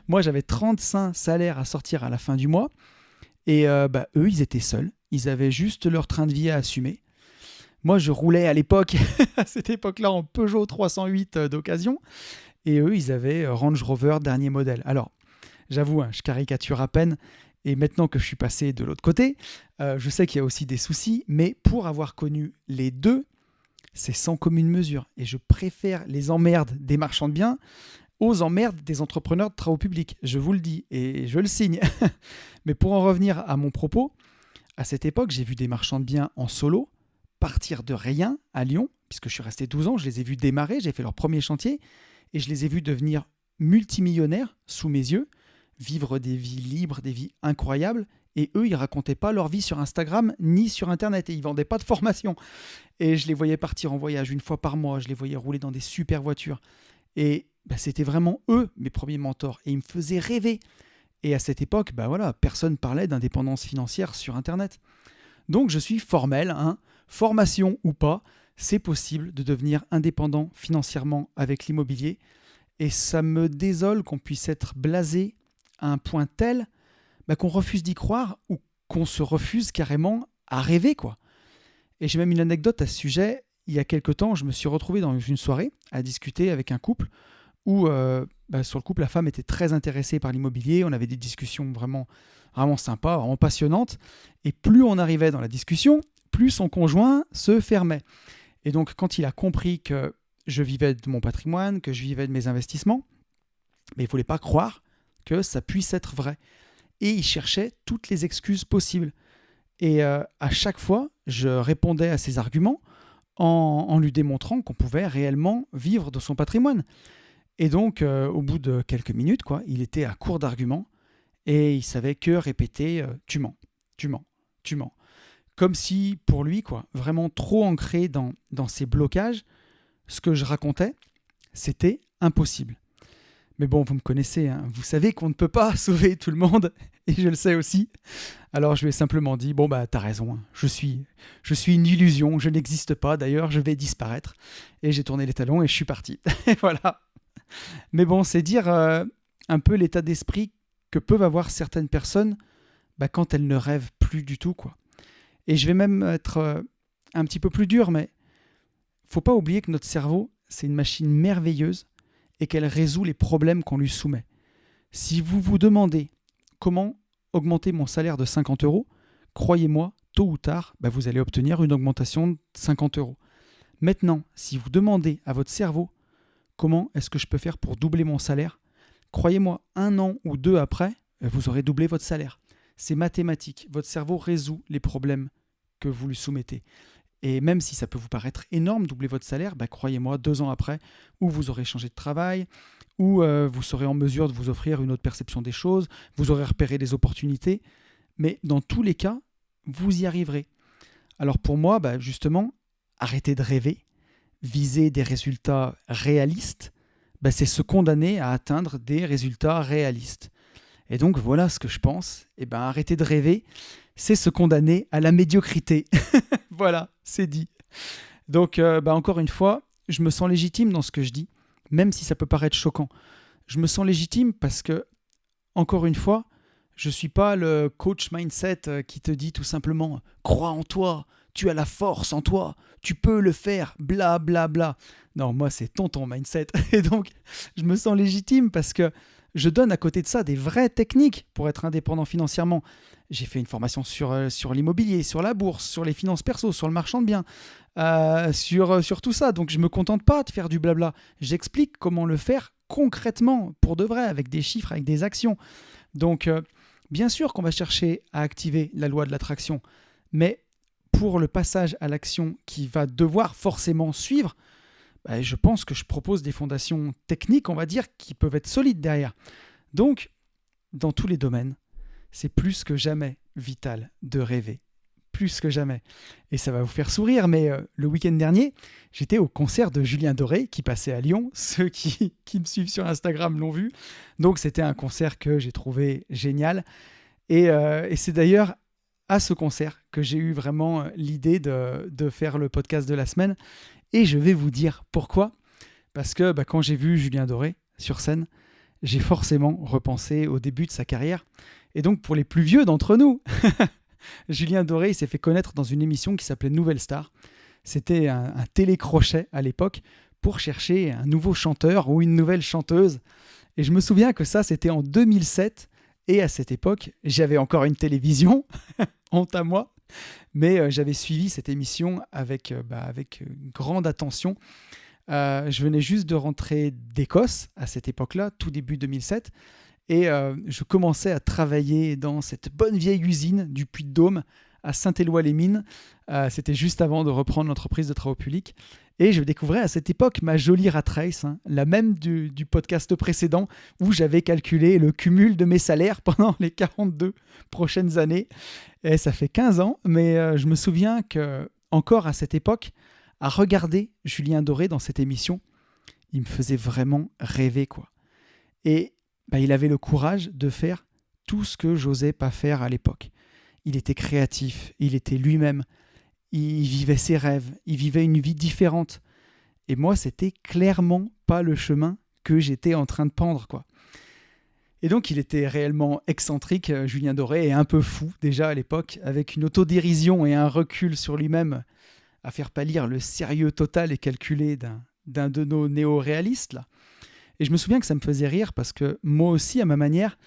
Moi, j'avais 35 salaires à sortir à la fin du mois et eux, ils étaient seuls. Ils avaient juste leur train de vie à assumer. Moi, je roulais à l'époque, à cette époque-là, en Peugeot 308 d'occasion et eux, ils avaient Range Rover dernier modèle. Alors, j'avoue, je caricature à peine. Et maintenant que je suis passé de l'autre côté, je sais qu'il y a aussi des soucis, mais pour avoir connu les deux, c'est sans commune mesure. Et je préfère les emmerdes des marchands de biens aux emmerdes des entrepreneurs de travaux publics. Je vous le dis et je le signe. Mais pour en revenir à mon propos, à cette époque, j'ai vu des marchands de biens en solo partir de rien à Lyon, puisque je suis resté 12 ans, je les ai vus démarrer, j'ai fait leur premier chantier, et je les ai vus devenir multimillionnaires sous mes yeux, vivre des vies libres, des vies incroyables. Et eux, ils racontaient pas leur vie sur Instagram ni sur Internet. Et ils vendaient pas de formation. Et je les voyais partir en voyage une fois par mois. Je les voyais rouler dans des super voitures. Et c'était vraiment eux, mes premiers mentors. Et ils me faisaient rêver. Et à cette époque, personne parlait d'indépendance financière sur Internet. Donc, je suis formel, formation ou pas, c'est possible de devenir indépendant financièrement avec l'immobilier. Et ça me désole qu'on puisse être blasé à un point tel qu'on refuse d'y croire ou qu'on se refuse carrément à rêver, quoi. Et j'ai même une anecdote à ce sujet. Il y a quelque temps, je me suis retrouvé dans une soirée à discuter avec un couple où, sur le couple, la femme était très intéressée par l'immobilier. On avait des discussions vraiment, vraiment sympas, vraiment passionnantes. Et plus on arrivait dans la discussion, plus son conjoint se fermait. Et donc, quand il a compris que je vivais de mon patrimoine, que je vivais de mes investissements, mais il ne fallait pas croire que ça puisse être vrai. Et il cherchait toutes les excuses possibles. Et à chaque fois, je répondais à ses arguments en lui démontrant qu'on pouvait réellement vivre de son patrimoine. Et donc, au bout de quelques minutes, il était à court d'arguments et il savait que répéter « tu mens, tu mens, tu mens ». Comme si, pour lui, vraiment trop ancré dans ses blocages, ce que je racontais, c'était impossible. Mais bon, vous me connaissez, vous savez qu'on ne peut pas sauver tout le monde, et je le sais aussi. Alors je lui ai simplement dit, t'as raison, je suis une illusion, je n'existe pas, d'ailleurs, je vais disparaître. Et j'ai tourné les talons et je suis parti. Et voilà. Mais bon, c'est dire un peu l'état d'esprit que peuvent avoir certaines personnes quand elles ne rêvent plus du tout, quoi. Et je vais même être un petit peu plus dur, mais faut pas oublier que notre cerveau, c'est une machine merveilleuse et qu'elle résout les problèmes qu'on lui soumet. Si vous vous demandez comment augmenter mon salaire de 50 euros, croyez-moi, tôt ou tard, vous allez obtenir une augmentation de 50 euros. Maintenant, si vous demandez à votre cerveau comment est-ce que je peux faire pour doubler mon salaire, croyez-moi, 1 an ou 2 après, vous aurez doublé votre salaire. C'est mathématique. Votre cerveau résout les problèmes que vous lui soumettez. Et même si ça peut vous paraître énorme, doubler votre salaire, croyez-moi, 2 ans après, ou vous aurez changé de travail, ou vous serez en mesure de vous offrir une autre perception des choses, vous aurez repéré des opportunités. Mais dans tous les cas, vous y arriverez. Alors pour moi, justement, arrêtez de rêver, viser des résultats réalistes, c'est se condamner à atteindre des résultats réalistes. Et donc voilà ce que je pense. Arrêter de rêver, c'est se condamner à la médiocrité. Voilà, c'est dit. Donc encore une fois, je me sens légitime dans ce que je dis, même si ça peut paraître choquant. Je me sens légitime parce que, encore une fois, je ne suis pas le coach mindset qui te dit tout simplement « Crois en toi, tu as la force en toi, tu peux le faire, bla bla bla ». Non, moi c'est tonton mindset. Et donc, je me sens légitime parce que je donne à côté de ça des vraies techniques pour être indépendant financièrement. J'ai fait une formation sur l'immobilier, sur la bourse, sur les finances perso, sur le marchand de biens, sur tout ça. Donc je ne me contente pas de faire du blabla. J'explique comment le faire concrètement, pour de vrai, avec des chiffres, avec des actions. Donc bien sûr qu'on va chercher à activer la loi de l'attraction, mais pour le passage à l'action qui va devoir forcément suivre, je pense que je propose des fondations techniques, on va dire, qui peuvent être solides derrière. Donc, dans tous les domaines, c'est plus que jamais vital de rêver. Plus que jamais. Et ça va vous faire sourire, mais le week-end dernier, j'étais au concert de Julien Doré, qui passait à Lyon. Ceux qui me suivent sur Instagram l'ont vu. Donc, c'était un concert que j'ai trouvé génial. Et c'est d'ailleurs à ce concert que j'ai eu vraiment l'idée de faire le podcast de la semaine. Et je vais vous dire pourquoi. Parce que quand j'ai vu Julien Doré sur scène, j'ai forcément repensé au début de sa carrière. Et donc pour les plus vieux d'entre nous, Julien Doré il s'est fait connaître dans une émission qui s'appelait Nouvelle Star. C'était un télécrochet à l'époque pour chercher un nouveau chanteur ou une nouvelle chanteuse. Et je me souviens que ça, c'était en 2007. Et à cette époque, j'avais encore une télévision, honte à moi. Mais j'avais suivi cette émission avec une grande attention. Je venais juste de rentrer d'Écosse à cette époque-là, tout début 2007. Et je commençais à travailler dans cette bonne vieille usine du Puy-de-Dôme à Saint-Éloi-les-Mines. C'était juste avant de reprendre l'entreprise de travaux publics. Et je découvrais à cette époque ma jolie rat race, la même du podcast précédent, où j'avais calculé le cumul de mes salaires pendant les 42 prochaines années. Et ça fait 15 ans, mais je me souviens qu'encore à cette époque, à regarder Julien Doré dans cette émission, il me faisait vraiment rêver, quoi. Et il avait le courage de faire tout ce que j'osais pas faire à l'époque. Il était créatif, il était lui-même, il vivait ses rêves, il vivait une vie différente. Et moi, c'était clairement pas le chemin que j'étais en train de prendre, quoi. Et donc, il était réellement excentrique, Julien Doré, et un peu fou déjà à l'époque, avec une autodérision et un recul sur lui-même à faire pâlir le sérieux total et calculé d'un de nos néo-réalistes, là. Et je me souviens que ça me faisait rire parce que moi aussi, à ma manière,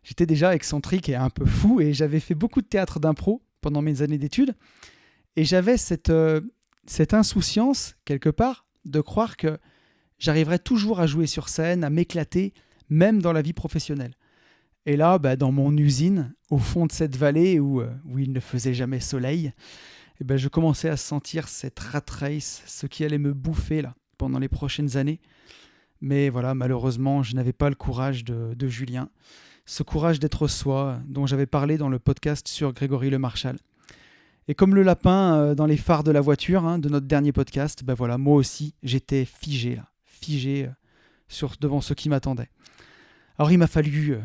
j'étais déjà excentrique et un peu fou, et j'avais fait beaucoup de théâtre d'impro pendant mes années d'études. Et j'avais cette insouciance, quelque part, de croire que j'arriverais toujours à jouer sur scène, à m'éclater, même dans la vie professionnelle. Et là, dans mon usine, au fond de cette vallée où il ne faisait jamais soleil, je commençais à sentir cette rat race, ce qui allait me bouffer là, pendant les prochaines années. Mais voilà, malheureusement, je n'avais pas le courage de Julien, ce courage d'être soi dont j'avais parlé dans le podcast sur Grégory Le Marchal. Et comme le lapin dans les phares de la voiture de notre dernier podcast, voilà, moi aussi, j'étais figé devant ce qui m'attendait. Alors il m'a fallu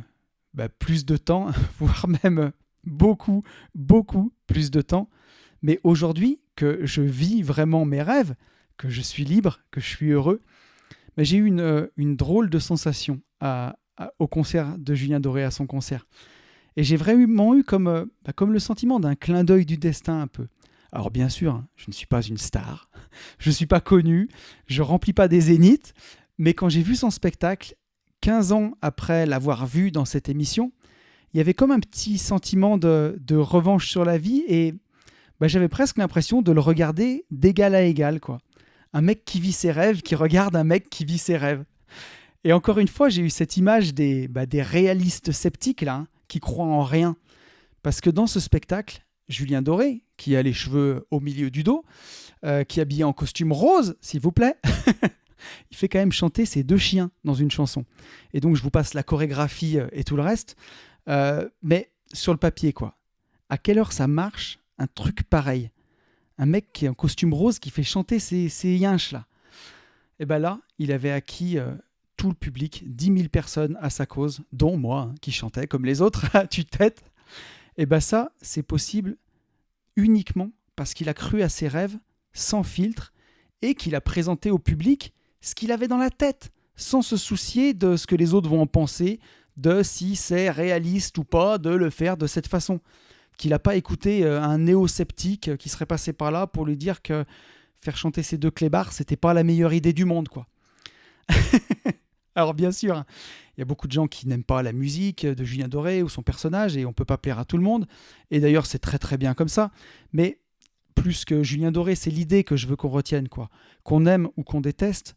plus de temps, voire même beaucoup, beaucoup plus de temps. Mais aujourd'hui, que je vis vraiment mes rêves, que je suis libre, que je suis heureux, j'ai eu une drôle de sensation à au concert de Julien Doré, à son concert. Et j'ai vraiment eu comme le sentiment d'un clin d'œil du destin un peu. Alors bien sûr, hein, je ne suis pas une star, je ne suis pas connu, je ne remplis pas des zéniths, mais quand j'ai vu son spectacle, 15 ans après l'avoir vu dans cette émission, il y avait comme un petit sentiment de revanche sur la vie et j'avais presque l'impression de le regarder d'égal à égal, quoi. Un mec qui vit ses rêves, qui regarde un mec qui vit ses rêves. Et encore une fois, j'ai eu cette image des réalistes sceptiques là, hein, qui croient en rien. Parce que dans ce spectacle, Julien Doré, qui a les cheveux au milieu du dos, qui est habillé en costume rose, s'il vous plaît, il fait quand même chanter ses 2 chiens dans une chanson. Et donc, je vous passe la chorégraphie et tout le reste. Mais sur le papier, quoi. À quelle heure ça marche, un truc pareil? Un mec qui est en costume rose qui fait chanter ses yinches, là. Et là, il avait acquis tout le public, 10 000 personnes à sa cause, dont moi, hein, qui chantais comme les autres à tue-tête. Et ça, c'est possible uniquement parce qu'il a cru à ses rêves, sans filtre, et qu'il a présenté au public ce qu'il avait dans la tête, sans se soucier de ce que les autres vont en penser, de si c'est réaliste ou pas de le faire de cette façon. Qu'il n'a pas écouté un néo-sceptique qui serait passé par là pour lui dire que faire chanter ces 2 clébards, c'était pas la meilleure idée du monde, quoi. Alors bien sûr, il y a beaucoup de gens qui n'aiment pas la musique de Julien Doré ou son personnage et on ne peut pas plaire à tout le monde. Et d'ailleurs, c'est très très bien comme ça. Mais plus que Julien Doré, c'est l'idée que je veux qu'on retienne, quoi. Qu'on aime ou qu'on déteste,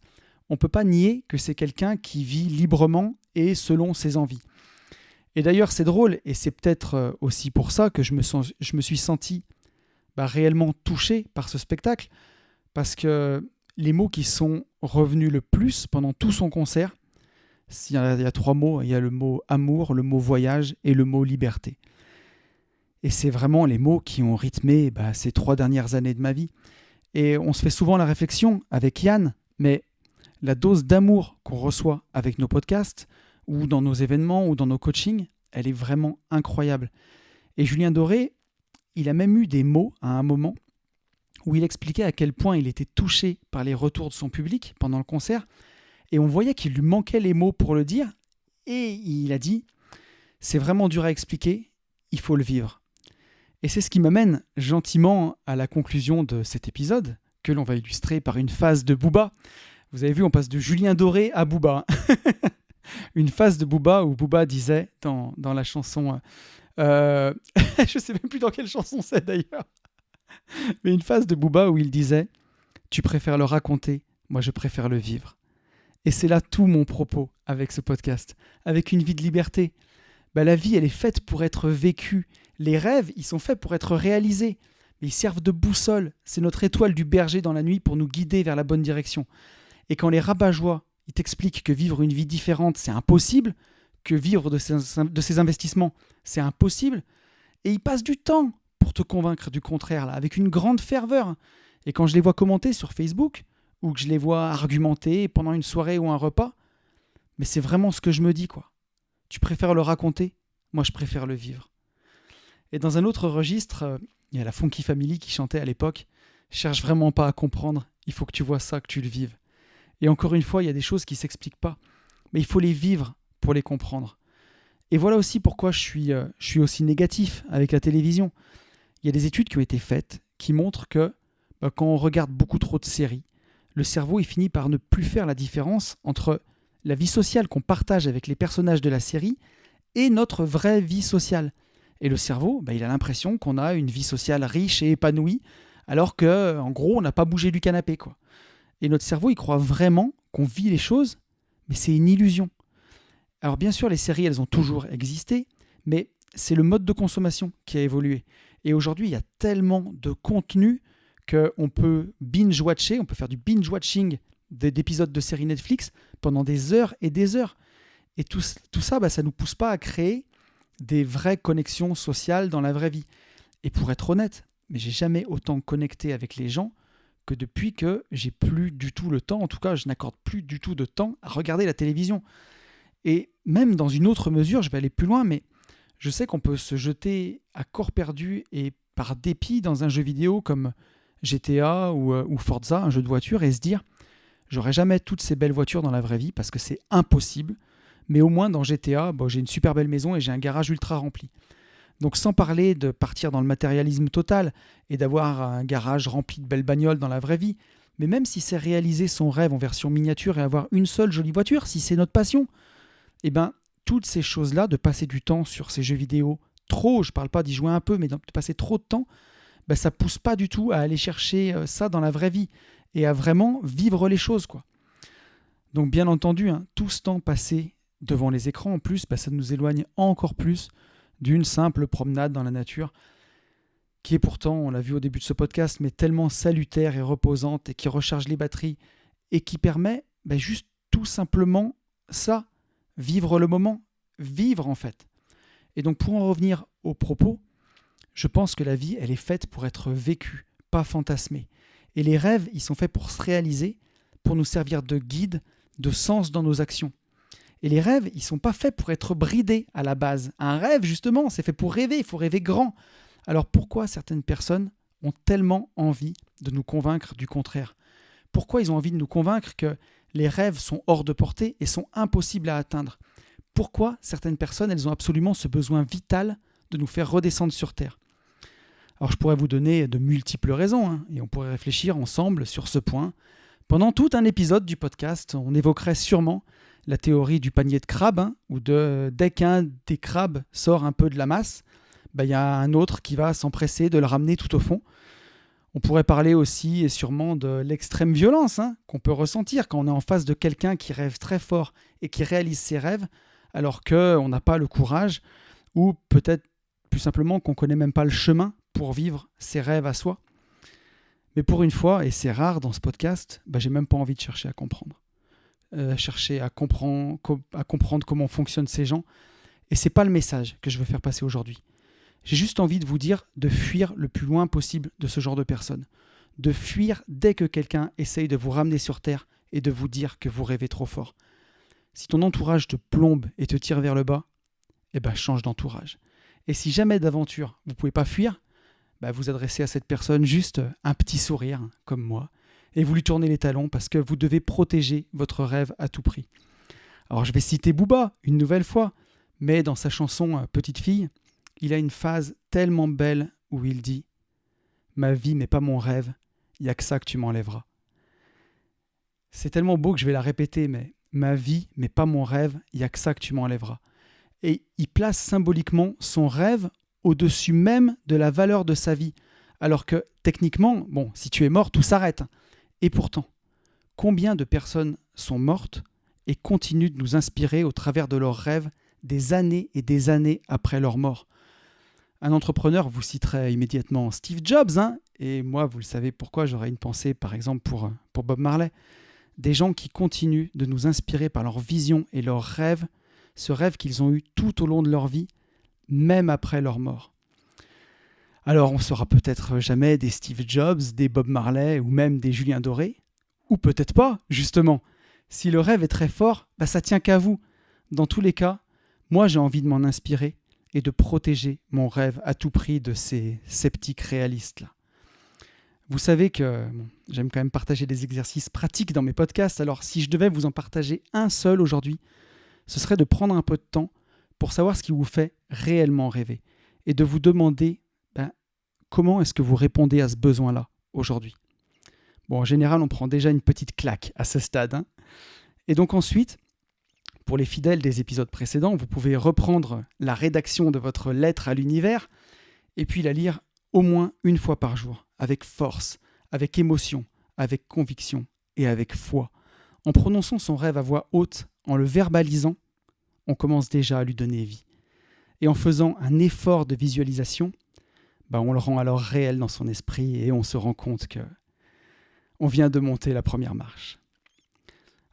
on ne peut pas nier que c'est quelqu'un qui vit librement et selon ses envies. Et d'ailleurs, c'est drôle et c'est peut-être aussi pour ça que je me suis senti réellement touché par ce spectacle parce que les mots qui sont revenus le plus pendant tout son concert, il y a 3 mots, il y a le mot amour, le mot voyage et le mot liberté. Et c'est vraiment les mots qui ont rythmé ces 3 dernières années de ma vie. Et on se fait souvent la réflexion avec Yann, mais la dose d'amour qu'on reçoit avec nos podcasts, ou dans nos événements, ou dans nos coachings, elle est vraiment incroyable. Et Julien Doré, il a même eu des mots à un moment où il expliquait à quel point il était touché par les retours de son public pendant le concert, et on voyait qu'il lui manquait les mots pour le dire, et il a dit « c'est vraiment dur à expliquer, il faut le vivre ». Et c'est ce qui m'amène gentiment à la conclusion de cet épisode, que l'on va illustrer par une phase de Booba. Vous avez vu, on passe de Julien Doré à Booba. Une phase de Booba où Booba disait dans la chanson... je ne sais même plus dans quelle chanson c'est d'ailleurs. Mais une phase de Booba où il disait « Tu préfères le raconter, moi je préfère le vivre ». Et c'est là tout mon propos avec ce podcast, avec une vie de liberté. La vie, elle est faite pour être vécue. Les rêves, ils sont faits pour être réalisés. Mais ils servent de boussole. C'est notre étoile du berger dans la nuit pour nous guider vers la bonne direction. Et quand les rabat-joie, ils t'expliquent que vivre une vie différente, c'est impossible, que vivre de ses investissements, c'est impossible, et ils passent du temps pour te convaincre du contraire, là, avec une grande ferveur. Et quand je les vois commenter sur Facebook, ou que je les vois argumenter pendant une soirée ou un repas, mais c'est vraiment ce que je me dis, quoi. Tu préfères le raconter, moi je préfère le vivre. Et dans un autre registre, il y a la Funky Family qui chantait à l'époque « Cherche vraiment pas à comprendre, il faut que tu vois ça, que tu le vives ». Et encore une fois, il y a des choses qui ne s'expliquent pas, mais il faut les vivre pour les comprendre. Et voilà aussi pourquoi je suis aussi négatif avec la télévision. Il y a des études qui ont été faites qui montrent que quand on regarde beaucoup trop de séries, le cerveau il finit par ne plus faire la différence entre la vie sociale qu'on partage avec les personnages de la série et notre vraie vie sociale. Et le cerveau, il a l'impression qu'on a une vie sociale riche et épanouie, alors qu'en gros, on n'a pas bougé du canapé, quoi. Et notre cerveau, il croit vraiment qu'on vit les choses, mais c'est une illusion. Alors bien sûr, les séries, elles ont toujours existé, mais c'est le mode de consommation qui a évolué. Et aujourd'hui, il y a tellement de contenu qu'on peut binge-watcher, on peut faire du binge-watching d'épisodes de séries Netflix pendant des heures et des heures. Et tout ça, ça ne nous pousse pas à créer des vraies connexions sociales dans la vraie vie. Et pour être honnête, mais j'ai jamais autant connecté avec les gens que depuis que j'ai plus du tout le temps, en tout cas je n'accorde plus du tout de temps à regarder la télévision. Et même dans une autre mesure, je vais aller plus loin, mais je sais qu'on peut se jeter à corps perdu et par dépit dans un jeu vidéo comme GTA ou Forza, un jeu de voiture, et se dire « j'aurai jamais toutes ces belles voitures dans la vraie vie parce que c'est impossible, Mais au moins dans GTA, j'ai une super belle maison et j'ai un garage ultra rempli. Donc sans parler de partir dans le matérialisme total et d'avoir un garage rempli de belles bagnoles dans la vraie vie, mais même si c'est réaliser son rêve en version miniature et avoir une seule jolie voiture, si c'est notre passion, eh ben toutes ces choses-là, de passer du temps sur ces jeux vidéo, trop, je ne parle pas d'y jouer un peu, mais de passer trop de temps, ça ne pousse pas du tout à aller chercher ça dans la vraie vie et à vraiment vivre les choses, quoi. Donc bien entendu, tout ce temps passé devant les écrans, en plus, ça nous éloigne encore plus d'une simple promenade dans la nature, qui est pourtant, on l'a vu au début de ce podcast, mais tellement salutaire et reposante et qui recharge les batteries et qui permet juste tout simplement ça, vivre le moment, vivre en fait. Et donc pour en revenir aux propos, je pense que la vie, elle est faite pour être vécue, pas fantasmée. Et les rêves, ils sont faits pour se réaliser, pour nous servir de guide, de sens dans nos actions. Et les rêves, ils ne sont pas faits pour être bridés à la base. Un rêve, justement, c'est fait pour rêver, il faut rêver grand. Alors pourquoi certaines personnes ont tellement envie de nous convaincre du contraire ? Pourquoi ils ont envie de nous convaincre que les rêves sont hors de portée et sont impossibles à atteindre ? Pourquoi certaines personnes, elles ont absolument ce besoin vital de nous faire redescendre sur Terre ? Alors je pourrais vous donner de multiples raisons, et on pourrait réfléchir ensemble sur ce point. Pendant tout un épisode du podcast, on évoquerait sûrement la théorie du panier de crabes, où dès qu'un des crabes sort un peu de la masse, il y a un autre qui va s'empresser de le ramener tout au fond. On pourrait parler aussi et sûrement de l'extrême violence qu'on peut ressentir quand on est en face de quelqu'un qui rêve très fort et qui réalise ses rêves, alors qu'on n'a pas le courage, ou peut-être plus simplement qu'on ne connaît même pas le chemin pour vivre ses rêves à soi. Mais pour une fois, et c'est rare dans ce podcast, j'ai même pas envie de chercher à comprendre. Chercher à comprendre comment fonctionnent ces gens. Et c'est pas le message que je veux faire passer aujourd'hui. J'ai juste envie de vous dire de fuir le plus loin possible de ce genre de personnes. De fuir dès que quelqu'un essaye de vous ramener sur Terre et de vous dire que vous rêvez trop fort. Si ton entourage te plombe et te tire vers le bas, change d'entourage. Et si jamais d'aventure vous ne pouvez pas fuir, vous adressez à cette personne juste un petit sourire, comme moi, et vous lui tournez les talons parce que vous devez protéger votre rêve à tout prix. Alors je vais citer Booba une nouvelle fois, mais dans sa chanson « Petite fille », il a une phase tellement belle où il dit « Ma vie mais pas mon rêve, il n'y a que ça que tu m'enlèveras ». C'est tellement beau que je vais la répéter, mais « Ma vie mais pas mon rêve, il n'y a que ça que tu m'enlèveras ». Et il place symboliquement son rêve au-dessus même de la valeur de sa vie. Alors que techniquement, si tu es mort, tout s'arrête. Et pourtant, combien de personnes sont mortes et continuent de nous inspirer au travers de leurs rêves des années et des années après leur mort ? Un entrepreneur vous citerait immédiatement Steve Jobs, et moi, vous le savez pourquoi, j'aurais une pensée, par exemple, pour Bob Marley. Des gens qui continuent de nous inspirer par leur vision et leurs rêves, ce rêve qu'ils ont eu tout au long de leur vie, même après leur mort. Alors on ne sera peut-être jamais des Steve Jobs, des Bob Marley ou même des Julien Doré, ou peut-être pas, justement. Si le rêve est très fort, ça tient qu'à vous. Dans tous les cas, moi j'ai envie de m'en inspirer et de protéger mon rêve à tout prix de ces sceptiques réalistes-là. Vous savez que j'aime quand même partager des exercices pratiques dans mes podcasts, alors si je devais vous en partager un seul aujourd'hui, ce serait de prendre un peu de temps pour savoir ce qui vous fait réellement rêver et de vous demander comment est-ce que vous répondez à ce besoin-là aujourd'hui. En général, on prend déjà une petite claque à ce stade. Et donc ensuite, pour les fidèles des épisodes précédents, vous pouvez reprendre la rédaction de votre lettre à l'univers et puis la lire au moins une fois par jour, avec force, avec émotion, avec conviction et avec foi. En prononçant son rêve à voix haute, en le verbalisant, on commence déjà à lui donner vie. Et en faisant un effort de visualisation, on le rend alors réel dans son esprit et on se rend compte qu'on vient de monter la première marche.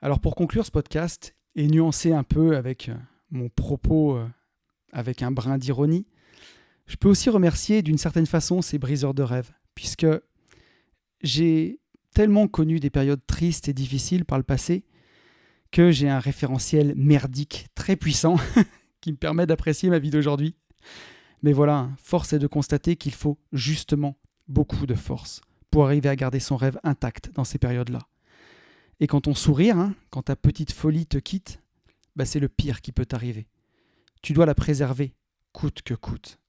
Alors pour conclure ce podcast et nuancer un peu avec mon propos avec un brin d'ironie, je peux aussi remercier d'une certaine façon ces briseurs de rêves, puisque j'ai tellement connu des périodes tristes et difficiles par le passé que j'ai un référentiel merdique très puissant qui me permet d'apprécier ma vie d'aujourd'hui. Mais voilà, force est de constater qu'il faut justement beaucoup de force pour arriver à garder son rêve intact dans ces périodes-là. Et quand ton sourire, quand ta petite folie te quitte, c'est le pire qui peut t'arriver. Tu dois la préserver, coûte que coûte.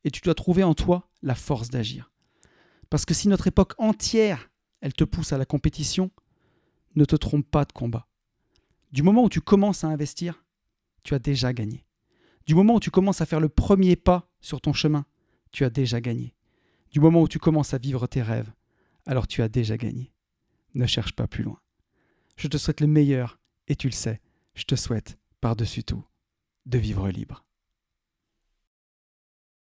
Et tu dois trouver en toi la force d'agir. Parce que si notre époque entière, elle te pousse à la compétition, ne te trompe pas de combat. Du moment où tu commences à investir, tu as déjà gagné. Du moment où tu commences à faire le premier pas sur ton chemin, tu as déjà gagné. Du moment où tu commences à vivre tes rêves, alors tu as déjà gagné. Ne cherche pas plus loin. Je te souhaite le meilleur, et tu le sais, je te souhaite, par-dessus tout, de vivre libre.